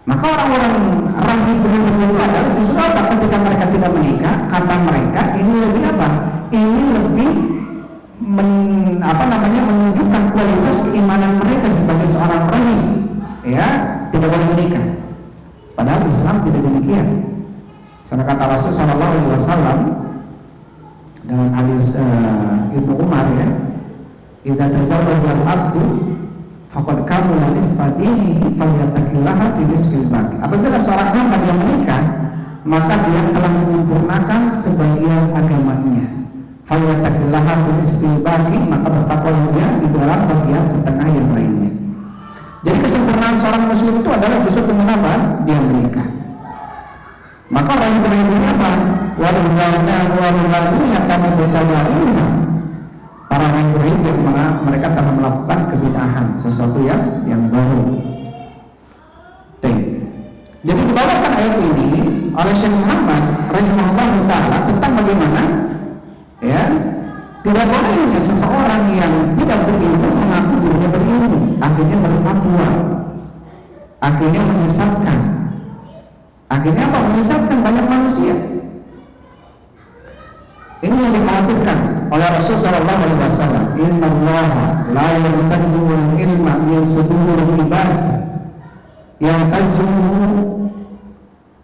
Maka orang-orang rahib itu adalah justru apa? Ketika mereka tidak menikah, kata mereka ini lebih apa? Ini lebih menunjukkan kualitas keimanan mereka sebagai seorang rahib. Ya, tidak boleh menikah. Padahal Islam tidak demikian. Sama kata Rasul sallallahu alaihi wasallam dalam hadis Ibnu Umar, ya, idza tazawwaja al-'abdu faqad kamula nisfa dinihi falyattaqillaha fi nisfil baqi. Apabila seorang hamba dia menikah, maka dia telah menyempurnakan sebagian agamanya. Falyattaqillaha fi nisfil baqi, maka bertakwalah dia di dalam bagian setengah yang lainnya. Jadi kesempurnaan seorang muslim itu adalah justru dengan apa? Dia menikah. Maka rahib-rahib ini apa? Warubbaniyatan mubtada'una, para rahib yang mana mereka telah melakukan kebid'ahan, sesuatu yang baru. ayat ini oleh Syekh Muhammad rahimahullah taala tentang bagaimana ya tidak bolehnya seseorang yang tidak berilmu mengaku dirinya berilmu, akhirnya berfatwa, akhirnya menyesatkan. Akhirnya apa? Menyesatkan banyak manusia. Ini yang dikhawatirkan oleh Rasulullah SAW. Inna Allah la yantazi'ul ilma min suduril ibad, yantazi'u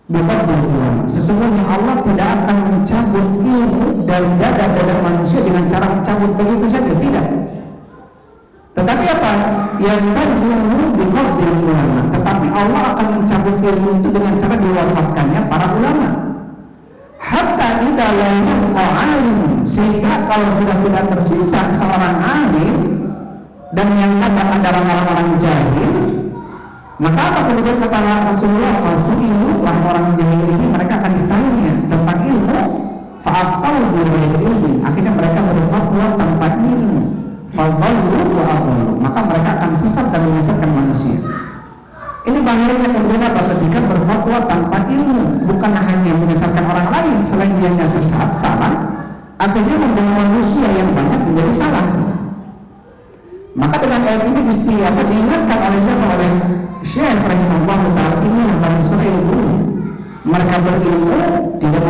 biqadril ulama. Sesungguhnya Allah tidak akan mencabut ilmu dari dada-dada manusia dengan cara mencabut begitu saja, tidak. Tetapi apa? Yantazi'u biqadril ulama. Tetapi Allah akan mencabut ilmu itu dengan cara diwafatkannya para ulama. Hatta idza lam yabqa alim, sehingga kalau sudah tidak tersisa seorang alim dan yang ada adalah orang-orang jahil, maka apa kemudian kata Rasulullah, fasu'ilu, orang-orang jahil ini mereka akan ditanya tentang ilmu, fa'aftau bighairi ilmin, akhirnya mereka berfatwa tanpa ilmu, fadallu wa adallu, maka mereka akan sesat dan menyesatkan manusia. Ini bahayanya kemudian apa? Ketika berfatwa tanpa ilmu, bukan hanya menyesatkan orang lain, selain dianya sesat, salah, akhirnya membawa manusia yang banyak menjadi salah. Maka dengan ayat ini diingatkan oleh siapa? Oleh Syekh rahimahullah ta'ala, inilah Bani Israil dulu. Mereka berilmu, tidak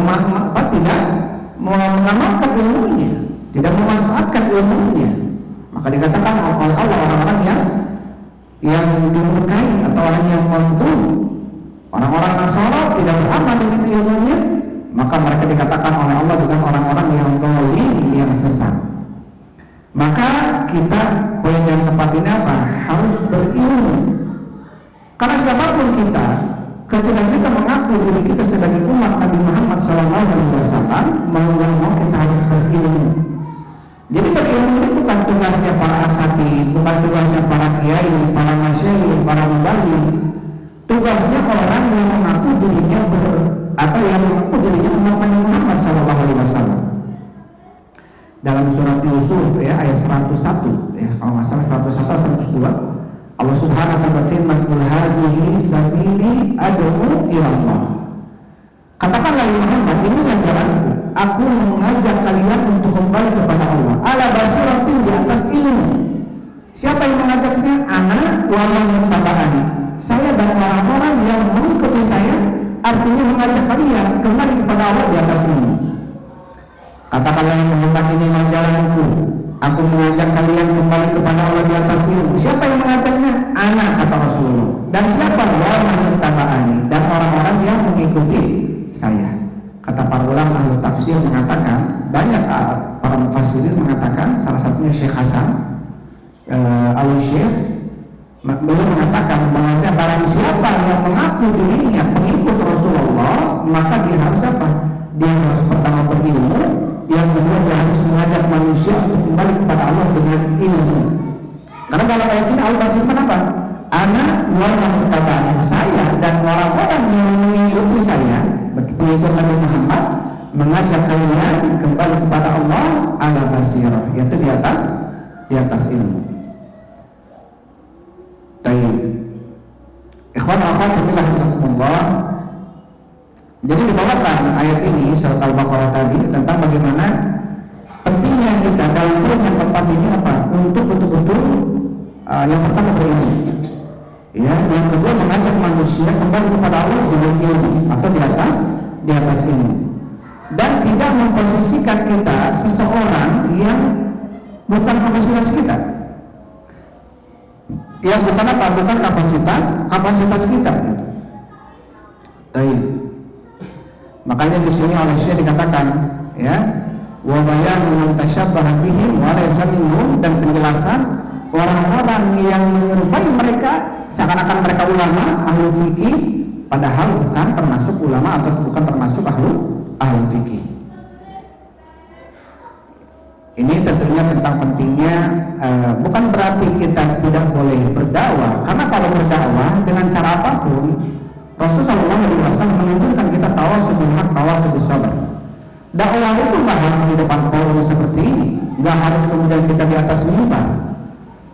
mengamalkan ilmunya, tidak memanfaatkan ilmunya. Maka dikatakan oleh Allah orang-orang yang dimurkai atau orang yang mandul, orang-orang Nasara tidak beramal dengan ilmunya, maka mereka dikatakan oleh Allah dengan orang-orang yang zalim, yang sesat. Maka kita poin yang keempat ini apa? Harus berilmu. Karena siapapun kita, ketika kita mengaku diri kita sebagai umat Nabi Muhammad SAW, mau kita harus berilmu. Jadi berilmu ini bukan tugasnya para asatidz, bukan tugasnya para kiai, para masyayikh, para mubalik. Tugasnya orang yang mengaku dirinya atau yang mengaku dirinya umat Nabi Muhammad SAW. Dalam surat Yusuf ya ayat 101 ya, kalau nggak salah 101 atau 102, Allah Subhanahu wa taala berfirman, "Qul hadhihi sabili ad'u ila Allah." Katakanlah ya Muhammad, inilah jalanku, aku mengajak kalian untuk kembali kepada Allah. Ala basiratin, di atas ilmu. Siapa yang mengajaknya? Ana wa man taba'ani. Saya dan orang-orang yang mengikuti saya, artinya mengajak kalian kembali kepada Allah di atas ilmu. Katakanlah ya Muhammad, inilah jalanku, aku mengajak kalian kembali kepada Allah di atas ilmu. Siapa yang mengajaknya? Ana, kata Rasulullah. Dan siapa? Wa man taba'ani, dan orang-orang yang mengikuti saya. Kata para ulama ahli tafsir mengatakan, banyak para mufassirin mengatakan, salah satunya Syekh Hasan Al-Syekh, beliau mengatakan bahwasanya barang siapa yang mengaku dirinya pengikut Rasulullah, maka dia harus apa? Dia harus pertama berilmu, yang kedua dia harus mengajak manusia untuk kembali kepada Allah dengan ilmu. Karena dalam ayat ini Allah berfirman apa? Ana wa man taba'ani, saya dan orang-orang yang mengikuti saya, pengikut Nabi Muhammad, mengajak kalian kembali kepada Allah ala basirah, yaitu di atas ilmu. Tayyib. Ikhwan wa akhwat fillah rahimakumullah. Jadi dibawakan ayat ini surat Al-Baqarah tadi tentang bagaimana pentingnya kita dalam poin yang keempat ini apa? Untuk betul-betul yang pertama berilmu. Ya, yang kedua mengajak manusia kembali kepada Allah dengan ilmu atau di atas ilmu, dan tidak memposisikan kita seseorang yang bukan kapasitas kita, yang bukan apa, bukan kapasitas kita. Gitu. Baik. Makanya di sini oleh Syekh dikatakan, ya, wa bayanu man tashabbaha bihim wa laysa minhum, dan penjelasan orang-orang yang menyerupai mereka seakan-akan mereka ulama ahli fikih, padahal bukan termasuk ulama atau bukan termasuk ahli fikih. Ini tentunya tentang pentingnya, bukan berarti kita tidak boleh berdakwah, karena kalau berdakwah dengan cara apapun, Rasulullah SAW menunjukkan kita tawasul bil haq, tawasul bis sabr. Dakwah itu nggak harus di depan forum seperti ini, nggak harus kemudian kita di atas mimbar.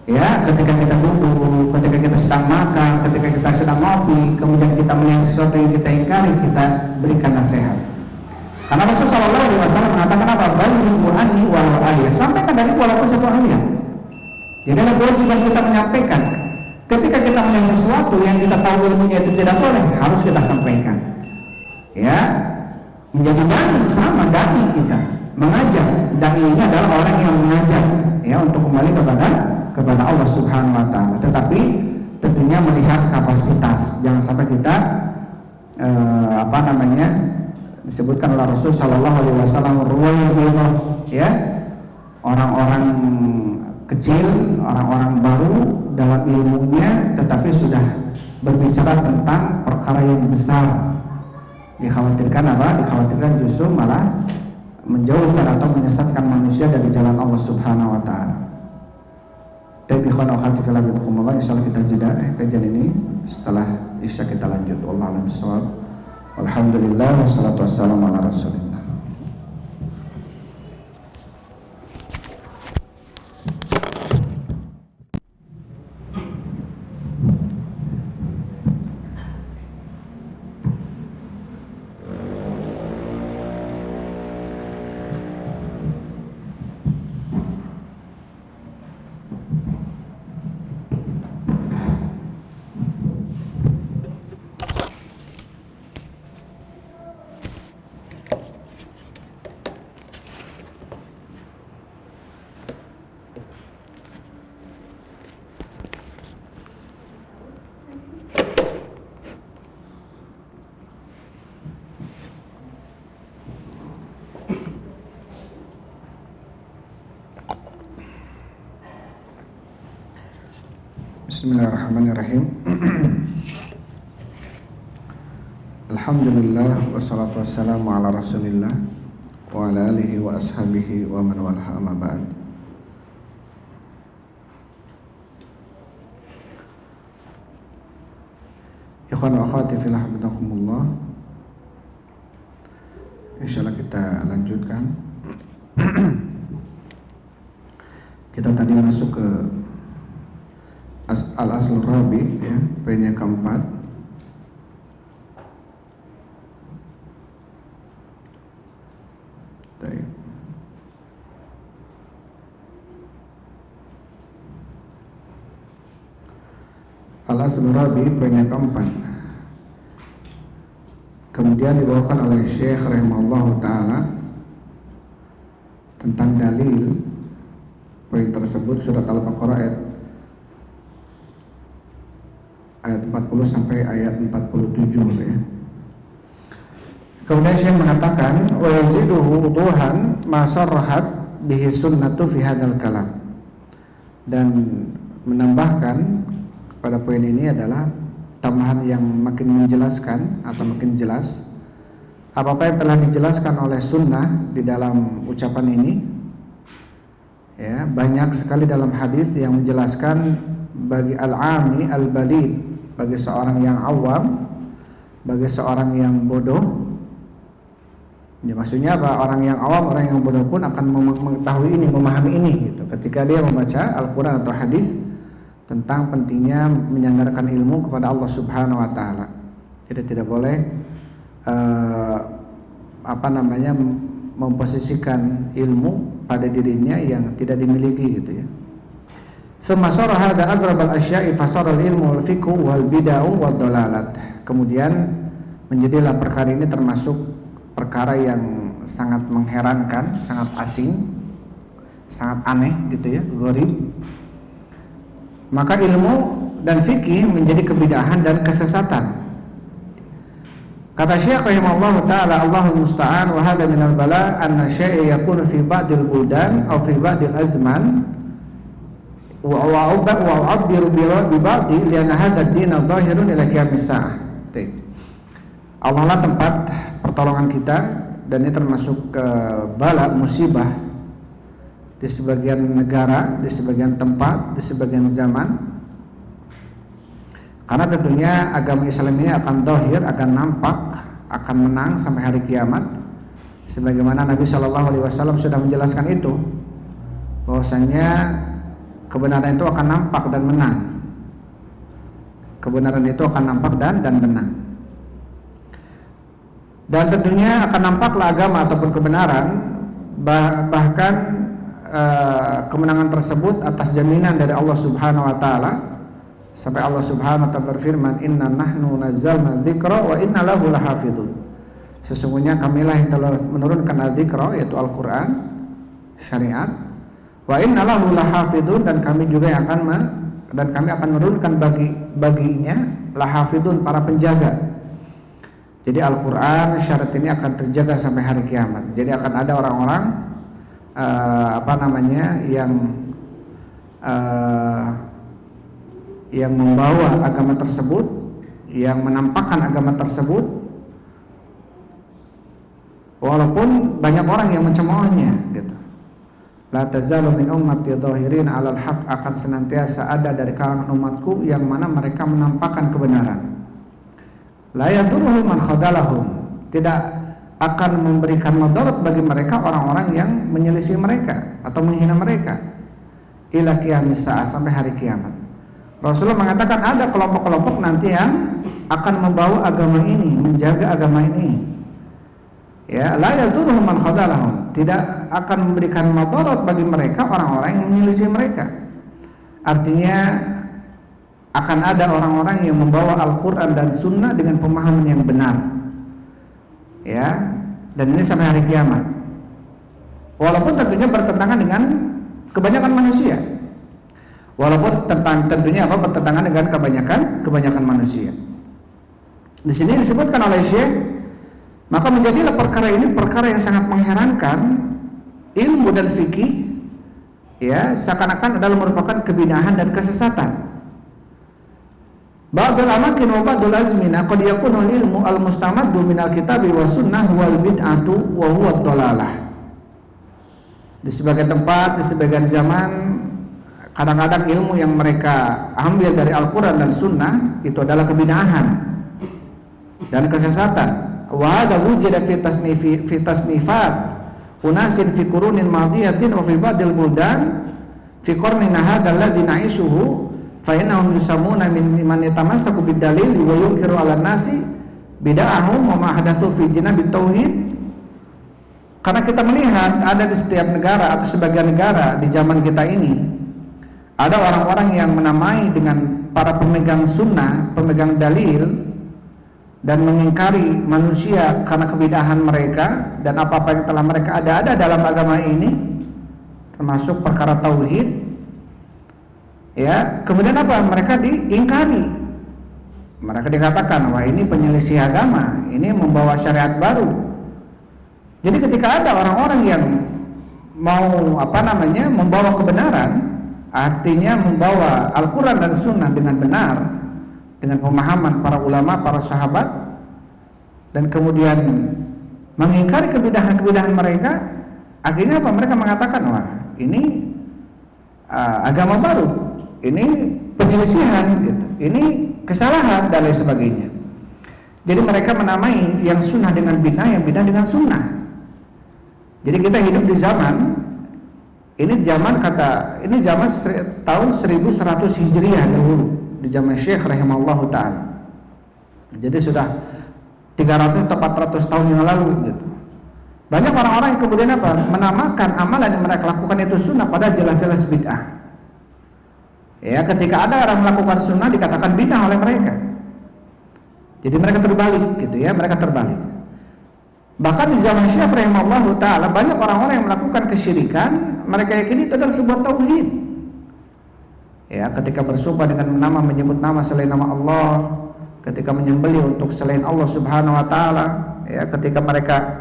Ya, ketika kita duduk, ketika kita sedang makan, ketika kita sedang ngopi, kemudian kita melihat sesuatu yang kita ingkari, kita berikan nasihat. Karena Rasulullah SAW mengatakan apa? Balighu anni walau ayat. Sampaikan dari walaupun satu ayat. Jadi ada kewajiban kita menyampaikan. Ketika kita melihat sesuatu yang kita tahu ilmunya itu tidak boleh, harus kita sampaikan. Ya, menjadi dai sama dai kita mengajar. Dai ini adalah orang yang mengajar, ya, untuk kembali kepada Allah Subhanahu wa taala. Tetapi tentunya melihat kapasitas. Jangan sampai kita disebutkan oleh Rasul sallallahu alaihi wasallam ya, orang-orang kecil, orang-orang baru dalam ilmunya tetapi sudah berbicara tentang perkara yang besar. Dikhawatirkan apa? Dikhawatirkan justru malah menjauhkan atau menyesatkan manusia dari jalan Allah Subhanahu wa taala. Dan ikhwan akhwati fillah bikumullah, insyaallah kita jeda kajian ini setelah Isya kita lanjut. Wallahu a'lam bishawab. Alhamdulillah wassalatu wassalamu ala Rasulillah. Bismillahirrahmanirrahim. Alhamdulillah wassalatu wassalamu ala Rasulillah wa ala alihi wa ashabihi wa man walaha amma ba'd. Ikhwan wa akhwati fillah hafizakumullah. Insyaallah kita lanjutkan. Kita tadi masuk ke Al-Aslur Rabi, ya, poin yang keempat. Al-Aslur Rabi, poin yang keempat. Kemudian dibawakan oleh Syekh rahimahullah ta'ala tentang dalil poin tersebut surat Al-Baqarah ayat 40 sampai ayat 47, ya. Kemudian Syekh mengatakan wa yaziduhu wuduhan ma sarrahat bihi sunnatu fi hadzal kalam, dan menambahkan pada poin ini adalah tambahan yang makin menjelaskan atau makin jelas apa-apa yang telah dijelaskan oleh sunnah di dalam ucapan ini, ya. Banyak sekali dalam hadis yang menjelaskan bagi al-ami al-balid, bagi seorang yang awam, bagi seorang yang bodoh. Ya, maksudnya apa? Orang yang awam, orang yang bodoh pun akan mengetahui ini, memahami ini, gitu. Ketika dia membaca Al-Quran atau hadis tentang pentingnya menyandarkan ilmu kepada Allah Subhanahu wa taala. Jadi tidak boleh memposisikan ilmu pada dirinya yang tidak dimiliki, gitu, ya. Tsumma sara hadza agrab al-asya'i fasara al-ilmu wal fiqhu wal bid'ah wad dalalat. Kemudian menjadilah perkara ini termasuk perkara yang sangat mengherankan, sangat asing, sangat aneh, gitu, ya, gharib. Maka ilmu dan fikih menjadi kebid'ahan dan kesesatan. Kata Syekh rahimahullah ta'ala, Allahul musta'an, wa hadha minal bala anna syai'a yakunu fi ba'dil buldan aw fi ba'dil azman wa'abbiru bibadi lianna hadha ad-dina dhahirun ila qiyamis sa'ah. Allah lah tempat pertolongan kita, dan ini termasuk bala, musibah di sebagian negara, di sebagian tempat, di sebagian zaman. Karena tentunya agama Islam ini akan dhahir, akan nampak, akan menang sampai hari kiamat. Sebagaimana Nabi SAW sudah menjelaskan itu, bahwasanya kebenaran itu akan nampak dan menang. Kebenaran itu akan nampak dan menang. Dan tentunya akan nampaklah agama ataupun kebenaran, bahkan kemenangan tersebut atas jaminan dari Allah Subhanahu wa taala, sampai Allah Subhanahu wa taala berfirman, "Inna nahnu nazzalna dzikra wa inna lahu lahafizun." Sesungguhnya kamilah yang telah menurunkan az-dzikra, yaitu Al-Qur'an, syariat, wa inna lahu lahafizun, dan kami juga yang akan menurunkan baginya lahafizun, para penjaga. Jadi Al-Quran syarat ini akan terjaga sampai hari kiamat. Jadi akan ada orang-orang yang membawa agama tersebut, yang menampakkan agama tersebut, walaupun banyak orang yang mencemoohnya, gitu. La tazalu min ummati dhahirin 'alal haq, akan senantiasa ada dari kalangan umatku yang mana mereka menampakkan kebenaran. La yadurruhum man khadalahum, tidak akan memberikan madarat bagi mereka orang-orang yang menyelisih mereka atau menghina mereka, ila qiyamis sa'a, sampai hari kiamat. Rasulullah mengatakan ada kelompok-kelompok nanti yang akan membawa agama ini, menjaga agama ini. Ya, la yadurruhum man khadalahum, tidak akan memberikan madarat bagi mereka orang-orang yang menyelisih mereka. Artinya akan ada orang-orang yang membawa Al-Quran dan Sunnah dengan pemahaman yang benar, ya, dan ini sampai hari kiamat. Walaupun tentunya bertentangan dengan kebanyakan manusia, walaupun tentunya bertentangan dengan kebanyakan manusia. Di sini disebutkan oleh Syekh, maka menjadilah perkara ini perkara yang sangat mengherankan. Ilmu dan fikih, ya, seakan-akan adalah merupakan kebidahan dan kesesatan. Ba'dul amakin wa ba'dul azmina qad yakunu ilmu al-mustamaddu minal kitabi wa sunnah wal bid'atu wa huwa dhalalah. Di sebagian tempat, di sebagian zaman, kadang-kadang ilmu yang mereka ambil dari Al-Quran dan Sunnah itu adalah kebidahan dan kesesatan. Wa hadza wujida fi tasnifat unasin fi qurunin madiyatin wa fi ba'dil buldan fi qarnina hadzal ladzi na'ishuhu fa innahum yusammuna min man yatamassaku bid-dalil wa yunkiru 'alan nasi bid'ahum wa ma hadatsu fi jinabit tauhid. Karena kita melihat ada di setiap negara atau sebagian negara di zaman kita ini ada orang-orang yang menamai dengan para pemegang sunnah, pemegang dalil, dan mengingkari manusia karena kebidahan mereka dan apa-apa yang telah mereka ada dalam agama ini, termasuk perkara tauhid. Ya, kemudian apa? Mereka diingkari. Mereka dikatakan, wah ini penyelisih agama, ini membawa syariat baru. Jadi ketika ada orang-orang yang mau membawa kebenaran, artinya membawa Al-Quran dan Sunnah dengan benar, dengan pemahaman para ulama, para sahabat, dan kemudian mengingkari kebidahan-kebidahan mereka, akhirnya apa? Mereka mengatakan, wah ini agama baru, ini penyelisihan, gitu, ini kesalahan dan lain sebagainya. Jadi mereka menamai yang sunnah dengan bid'ah, yang bid'ah dengan sunnah. Jadi kita hidup di zaman ini, zaman tahun 1100 Hijriah dahulu, di zaman Syekh rahimahullahu ta'ala. Jadi sudah 300 atau 400 tahun yang lalu, gitu. Banyak orang-orang yang kemudian menamakan amalan yang mereka lakukan itu sunnah, padahal jelas-jelas bid'ah. Ya, ketika ada orang melakukan sunnah dikatakan bid'ah oleh mereka. Jadi mereka terbalik, gitu ya, mereka terbalik. Bahkan di zaman Syekh rahimahullahu ta'ala banyak orang-orang yang melakukan kesyirikan, mereka yakini itu adalah sebuah tauhid. Ya, ketika bersumpah dengan nama, menyebut nama selain nama Allah, ketika menyembelih untuk selain Allah Subhanahu wa taala, ya, ketika mereka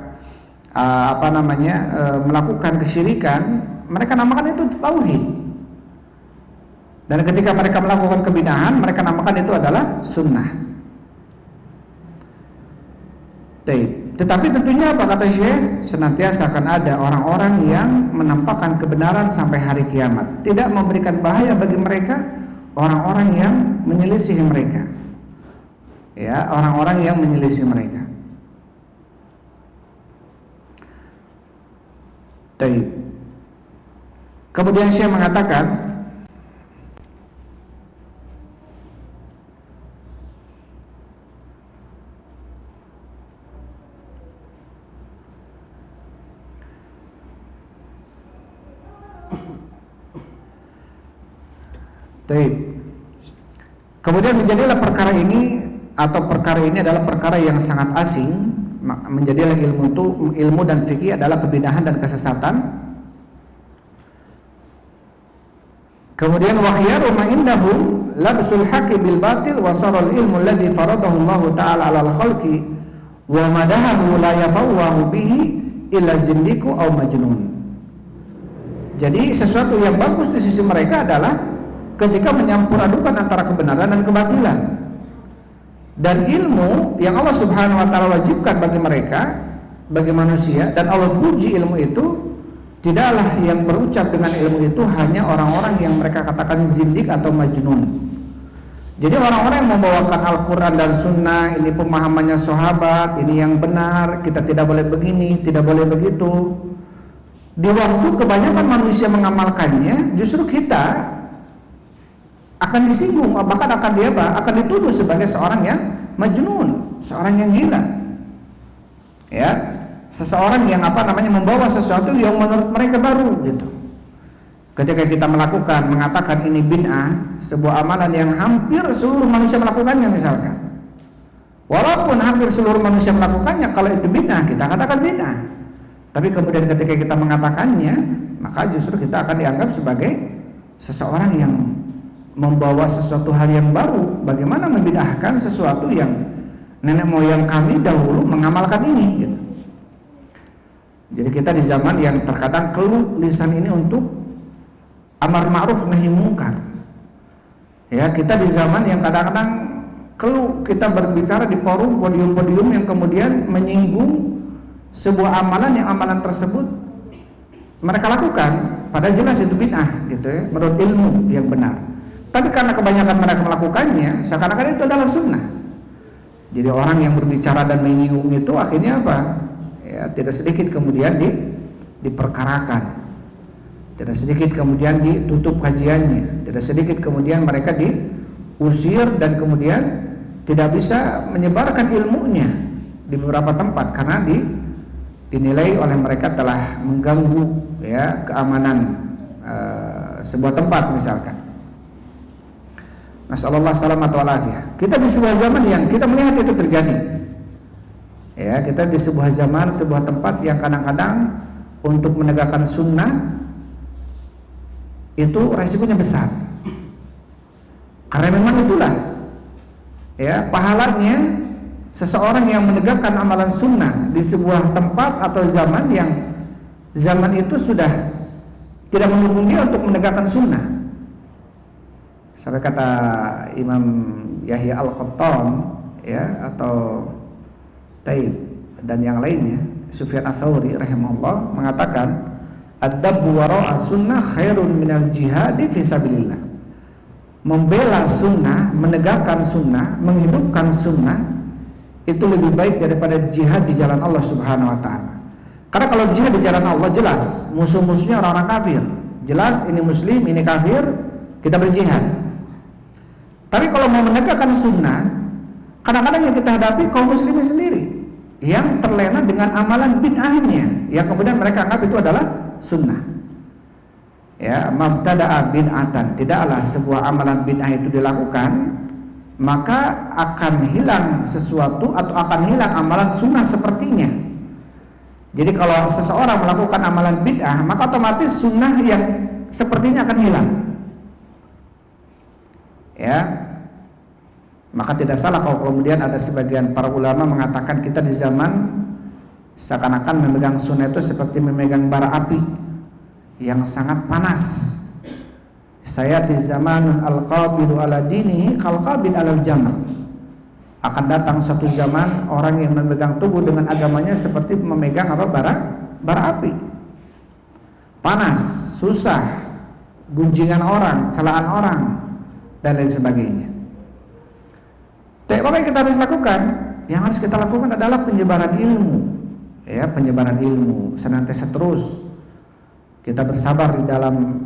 melakukan kesyirikan, mereka namakan itu tauhid. Dan ketika mereka melakukan kebidahan, mereka namakan itu adalah sunnah. Tetapi tentunya apa kata Syekh? Senantiasa akan ada orang-orang yang menampakkan kebenaran sampai hari kiamat, tidak memberikan bahaya bagi mereka orang-orang yang menyelisih mereka. Ya, orang-orang yang menyelisih mereka. Kemudian Syekh mengatakan, Baik. Kemudian menjadilah perkara ini adalah perkara yang sangat asing, menjadilah ilmu dan fikih adalah kebidahan dan kesesatan. Kemudian wahyaru ma indahum labsul haqqi bil batil wa saral ilmu alladhi faradahu Allah taala 'alal khalqi wa madahahu la yafawwahu bihi illa zindiku aw majnun. Jadi sesuatu yang bagus di sisi mereka adalah ketika menyampuradukan antara kebenaran dan kebatilan. Dan ilmu yang Allah Subhanahu wa taala wajibkan bagi mereka, bagi manusia, dan Allah puji ilmu itu, tidaklah yang berucap dengan ilmu itu hanya orang-orang yang mereka katakan zindik atau majnun. Jadi orang-orang yang membawakan Al-Quran dan Sunnah, ini pemahamannya sahabat, ini yang benar, kita tidak boleh begini, tidak boleh begitu. Di waktu kebanyakan manusia mengamalkannya, justru kita akan disinggung, bahkan akan dituduh sebagai seorang yang majnun, seorang yang gila. Ya, seseorang yang membawa sesuatu yang menurut mereka baru gitu. Ketika kita mengatakan ini bid'ah, sebuah amalan yang hampir seluruh manusia melakukannya misalkan. Walaupun hampir seluruh manusia melakukannya, kalau itu bid'ah kita katakan bid'ah. Tapi kemudian ketika kita mengatakannya, maka justru kita akan dianggap sebagai seseorang yang membawa sesuatu hal yang baru. Bagaimana membid'ahkan sesuatu yang nenek moyang kami dahulu mengamalkan ini gitu. Jadi kita di zaman yang terkadang keluh lisan ini untuk amar ma'ruf nahi mungkar. Ya, kita di zaman yang kadang-kadang keluh, kita berbicara di podium-podium yang kemudian menyinggung sebuah amalan yang amalan tersebut mereka lakukan padahal jelas itu bid'ah gitu ya, menurut ilmu yang benar. Tapi karena kebanyakan mereka melakukannya, seakan-akan itu adalah sunnah. Jadi orang yang berbicara dan menyinggung itu akhirnya apa? Ya, tidak sedikit kemudian diperkarakan. Tidak sedikit kemudian ditutup kajiannya. Tidak sedikit kemudian mereka diusir dan kemudian tidak bisa menyebarkan ilmunya di beberapa tempat karena dinilai oleh mereka telah mengganggu ya keamanan sebuah tempat misalkan. Nasallallahu salamata wal afiyah. Kita di sebuah zaman yang kita melihat itu terjadi. Ya, kita di sebuah zaman, sebuah tempat yang kadang-kadang untuk menegakkan sunnah itu resikonya besar. Karena memang itulah ya pahalanya seseorang yang menegakkan amalan sunnah di sebuah tempat atau zaman yang zaman itu sudah tidak mendukung dia untuk menegakkan sunnah. Sampai kata Imam Yahya Al-Qattan ya atau Taib dan yang lainnya, Sufyan Ats-Tsauri rahimahullah mengatakan ad-dabbu wara'a sunnah khairun minal jihadi fisabilillah. Membela sunnah, menegakkan sunnah, menghidupkan sunnah itu lebih baik daripada jihad di jalan Allah Subhanahu wa taala. Karena kalau jihad di jalan Allah jelas musuh-musuhnya orang-orang kafir. Jelas ini muslim, ini kafir, kita berjihad. Tapi kalau mau menegakkan sunnah, kadang-kadang yang kita hadapi kaum muslimin sendiri yang terlena dengan amalan bid'ahnya, yang kemudian mereka anggap itu adalah sunnah. Ya, mabtada'a bid'atan, tidaklah sebuah amalan bid'ah itu dilakukan, maka akan hilang sesuatu atau akan hilang amalan sunnah sepertinya. Jadi kalau seseorang melakukan amalan bid'ah, maka otomatis sunnah yang sepertinya akan hilang. Ya, maka tidak salah kalau kemudian ada sebagian para ulama mengatakan kita di zaman seakan-akan memegang sunnah itu seperti memegang bara api yang sangat panas. Saya di zaman al-qabidu ala dinihi kal-qabid alal jamr. Akan datang satu zaman orang yang memegang tubuh dengan agamanya seperti memegang bara api. Panas, susah, gunjingan orang, celaan orang dan lain sebagainya. Tapi apa yang kita harus lakukan? Yang harus kita lakukan adalah penyebaran ilmu. Ya, penyebaran ilmu senantiasa terus. Kita bersabar di dalam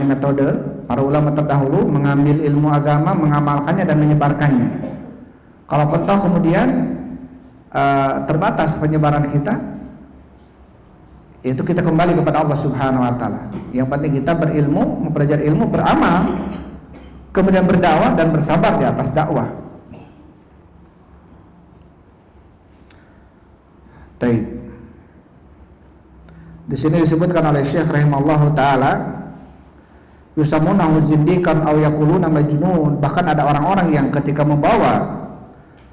metode para ulama terdahulu mengambil ilmu agama, mengamalkannya dan menyebarkannya. Kalau toh kemudian terbatas penyebaran kita, itu kita kembali kepada Allah Subhanahu wa taala. Yang penting kita berilmu, mempelajari ilmu, beramal kemudian berdakwah dan bersabar di atas dakwah. Taib. Di sini disebutkan oleh Syekh rahimallahu taala, yusamunahu zindikan aw yaquluna majnun. Bahkan ada orang-orang yang ketika membawa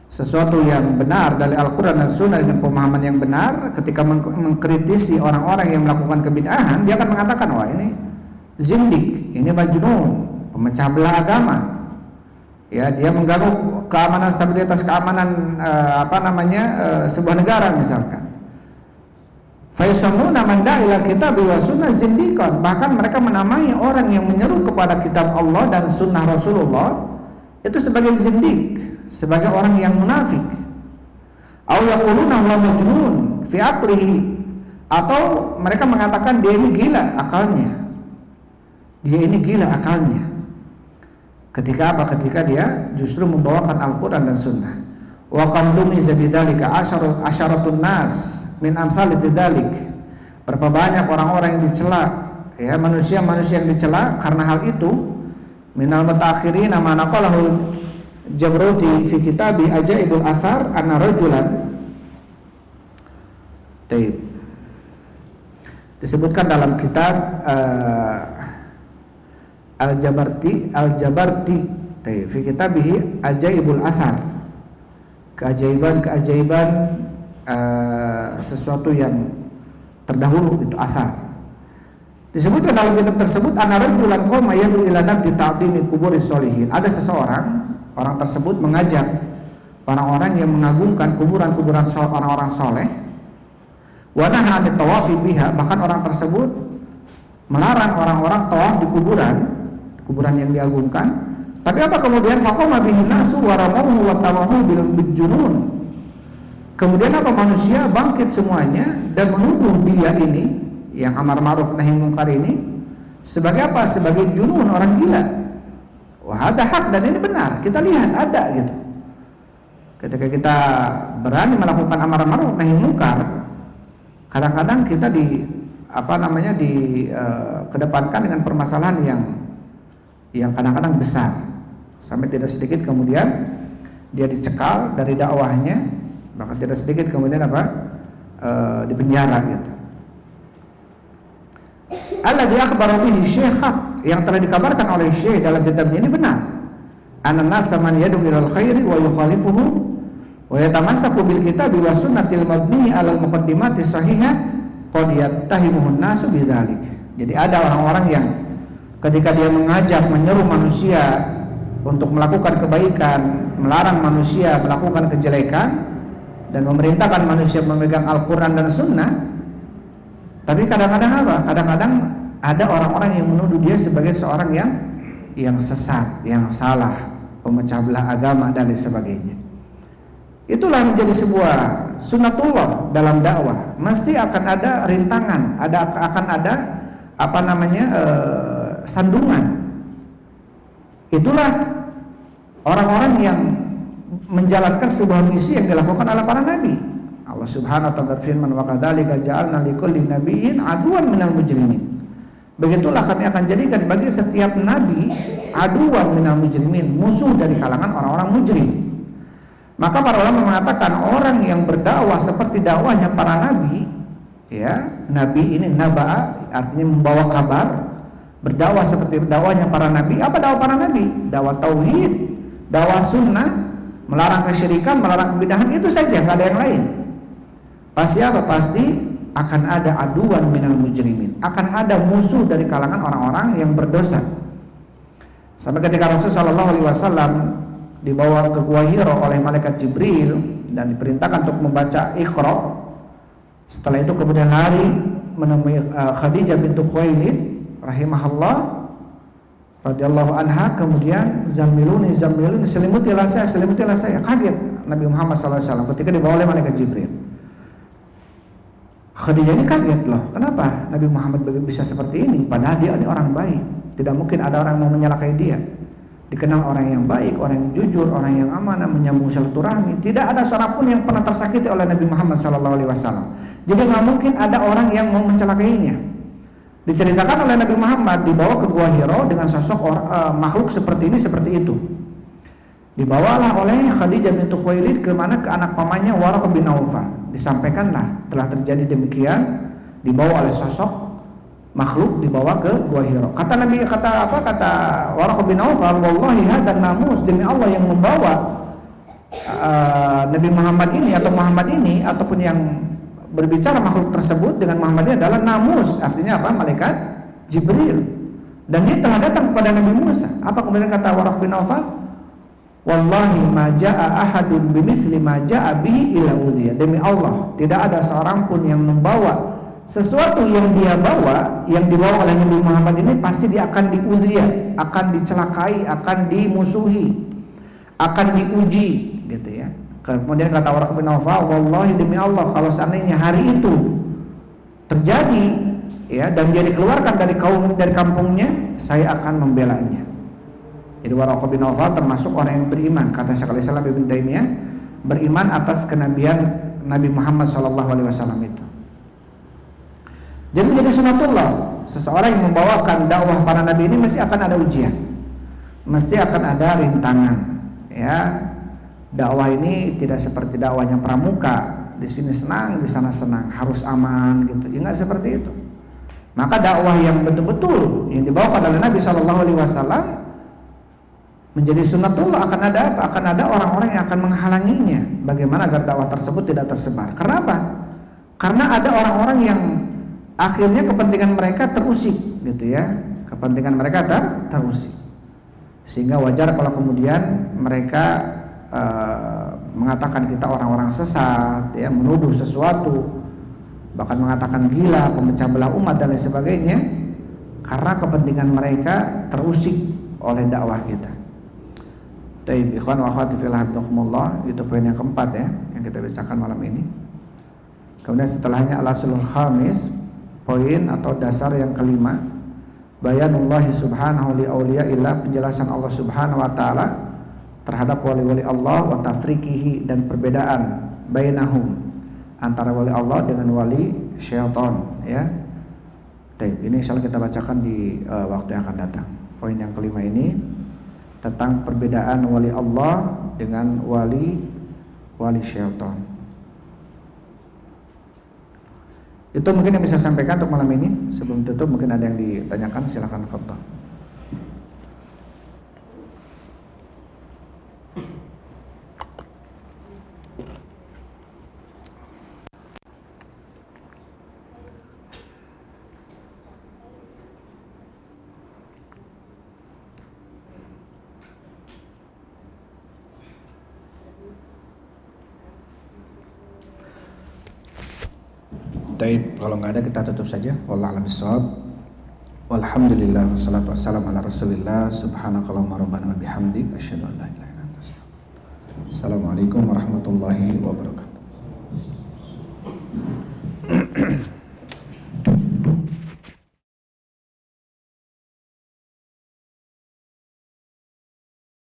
sesuatu yang benar dari Al-Quran dan Sunnah dengan pemahaman yang benar, ketika mengkritisi orang-orang yang melakukan kebid'ahan, dia akan mengatakan, wah ini zindik, ini majnun, pemecah belah agama. Ya, dia mengganggu keamanan, stabilitas keamanan sebuah negara misalkan. Fayusammuna man da'a ilal kitabi wa sunnah zindiqan. Bahkan mereka menamai orang yang menyeru kepada kitab Allah dan sunnah Rasulullah itu sebagai zindik, sebagai orang yang munafik. Aw yaquluna huwa majnun fi aqlihi, atau mereka mengatakan dia ini gila akalnya. Dia ini gila akalnya. Ketika apa? Ketika dia justru membawakan Al-Qur'an dan sunnah. Wa qad lumiza bidzalika asyaratun nas min amsal dzalik. Berapa banyak orang-orang yang dicela, ya, manusia-manusia yang dicela karena hal itu. Minal mutaakhirin ma naqalahu Jabruti fi kitabi Ajaibul Athar anna rajulan. Taib. Disebutkan dalam kitab Al-Jabarti taib, fi kitabihi Ajaibul Athar, keajaiban sesuatu yang terdahulu, itu asar. Disebutkan dalam kitab tersebut anna rajulan qama yad'u ila nabdi ta'dimi quburis sholihin. Ada seseorang, orang tersebut mengajak orang-orang yang mengagungkan kuburan-kuburan orang-orang soleh, wa nahaa anit tawafi biha. Bahkan orang tersebut melarang orang-orang tawaf di kuburan yang diagungkan. Tapi apa kemudian faqama bihin nasu wa ramahu wa tamahu bil junun. Kemudian apa, manusia bangkit semuanya dan menuduh dia ini yang amar ma'ruf nahi munkar ini sebagai apa? Sebagai junun, orang gila. Wah, ada hak dan ini benar. Kita lihat ada gitu. Ketika kita berani melakukan amar ma'ruf nahi munkar, kadang-kadang kita kedepankan dengan permasalahan yang kadang-kadang besar, sampai tidak sedikit kemudian dia dicekal dari dakwahnya, bahkan tidak sedikit kemudian dipenjara gitu. Alladzi akhbara bihi Syekh, yang telah dikabarkan oleh Syekh dalam kitabnya ini benar. An-nasa man yad'u ilal khairi wa yukhalifuhu wa yatamassaku bil kitabi wa sunnatil mabni 'alal muqaddimati sahihah qad yattahimuhun nasu bidzalik. Jadi ada orang-orang yang ketika dia mengajak, menyeru manusia untuk melakukan kebaikan, melarang manusia melakukan kejelekan, dan memerintahkan manusia memegang Al-Quran dan Sunnah. Tapi kadang-kadang apa? Kadang-kadang ada orang-orang yang menuduh dia sebagai seorang yang sesat, yang salah, pemecah belah agama dan lain sebagainya. Itulah menjadi sebuah sunnatullah dalam dakwah. Mesti akan ada rintangan, akan ada sandungan. Itulah orang-orang yang menjalankan sebuah misi yang dilakukan oleh para nabi. Allah Subhanahu wa ta'ala berfirman, wa kadzalika ja'alna likulli nabiyyin aduwan minal mujrimin. Begitulah kami akan jadikan bagi setiap nabi aduwan minal mujrimin, musuh dari kalangan orang-orang mujrim. Maka para ulama mengatakan orang yang berdakwah seperti dakwahnya para nabi, ya, nabi ini naba'a artinya membawa kabar, berdakwah seperti dakwahnya para nabi. Apa dakwah para nabi? Dakwah tauhid, dakwah sunnah, melarang kesyirikan, melarang kebidahan, itu saja, nggak ada yang lain. Pasti apa? Pasti akan ada aduan minal mujrimin, akan ada musuh dari kalangan orang-orang yang berdosa. Sampai ketika Rasulullah SAW dibawa ke Gua Hira oleh malaikat Jibril dan diperintahkan untuk membaca Iqra. Setelah itu kemudian lari menemui Khadijah bintu Khuwailid rahimahullah radhiyallahu anha, kemudian zammiluni selimutilah saya. Kaget Nabi Muhammad SAW ketika dibawa oleh malaikat Jibril. Khadijah ini kaget, loh, kenapa Nabi Muhammad bisa seperti ini? Padahal dia ini orang baik, tidak mungkin ada orang yang mau menyalakai dia. Dikenal orang yang baik, orang yang jujur, orang yang amanah, menyambung silaturahmi. Tidak ada seorang pun yang pernah tersakiti oleh Nabi Muhammad SAW. Jadi nggak mungkin ada orang yang mau mencelakainya. Diceritakan oleh Nabi Muhammad dibawa ke Gua Hiro dengan sosok makhluk seperti ini, seperti itu. Dibawalah oleh Khadijah bintu Khuwailid ke anak pamannya Waraqah bin Nawfal. Disampaikanlah telah terjadi demikian, dibawa oleh sosok makhluk, dibawa ke Gua Hiro. Kata Waraqah bin Nawfal, wallahi hadan namus, demi Allah yang membawa Nabi Muhammad ini atau Muhammad ini ataupun yang berbicara makhluk tersebut dengan Muhammad ini adalah namus, artinya apa? Malaikat Jibril. Dan dia telah datang kepada Nabi Musa. Apa kemudian kata Waraqah bin Nawfal? Wallahi ma jaa ahadun bimithli ma jaa bihi illa udhiya. Demi Allah, tidak ada seorang pun yang membawa sesuatu yang dia bawa, yang dibawa oleh Nabi Muhammad ini pasti dia akan diudhiya, akan dicelakai, akan dimusuhi, akan diuji, gitu ya. Kemudian kata Waraqah bin Nawfal, wallahi demi Allah, kalau seandainya hari itu terjadi, ya, dan dia dikeluarkan dari kampungnya, saya akan membelanya. Jadi Waraqah bin Nawfal termasuk orang yang beriman, kata Syekhul Islam Ibnu Taimiyah, beriman atas kenabian Nabi Muhammad SAW itu. Jadi menjadi sunatullah, seseorang yang membawakan dakwah para nabi ini mesti akan ada ujian, mesti akan ada rintangan, ya. Dakwah ini tidak seperti dakwahnya pramuka, di sini senang, di sana senang, harus aman gitu. Ya enggak seperti itu. Maka dakwah yang betul-betul yang dibawakan oleh Nabi SAW menjadi sunnatullah akan ada apa? Akan ada orang-orang yang akan menghalanginya. Bagaimana agar dakwah tersebut tidak tersebar? Kenapa? Karena ada orang-orang yang akhirnya kepentingan mereka terusik, gitu ya. Kepentingan mereka terusik. Sehingga wajar kalau kemudian mereka mengatakan kita orang-orang sesat, ya, menuduh sesuatu, bahkan mengatakan gila, pemecah belah umat dan lain sebagainya, karena kepentingan mereka terusik oleh dakwah kita. Taib ikhwan wa akhwati fillah, itu poin yang keempat, ya, yang kita bacakan malam ini. Kemudian setelahnya al-aslul khamis, poin atau dasar yang kelima, bayanullahi subhanahu li awliya'illah, penjelasan Allah subhanahu wa ta'ala terhadap wali-wali Allah, wa tafriqihi, dan perbedaan bainahum, antara wali Allah dengan wali syaitan, ya. Baik, ini insyaallah kita bacakan di waktu yang akan datang. Poin yang kelima ini tentang perbedaan wali Allah dengan wali syaitan. Itu mungkin yang bisa saya sampaikan untuk malam ini. Sebelum tutup mungkin ada yang ditanyakan, silakan fadhil. Baik, kalau nggak ada kita tutup saja. Wallahu a'lam bishawab. Walhamdulillah wassalatu wassalamu ala Rasulillah. Subhanakallahumma rabbana wa bihamdik asyhadu an la ilaha illa anta astaghfiruka. Assalamualaikum warahmatullahi wabarakatuh.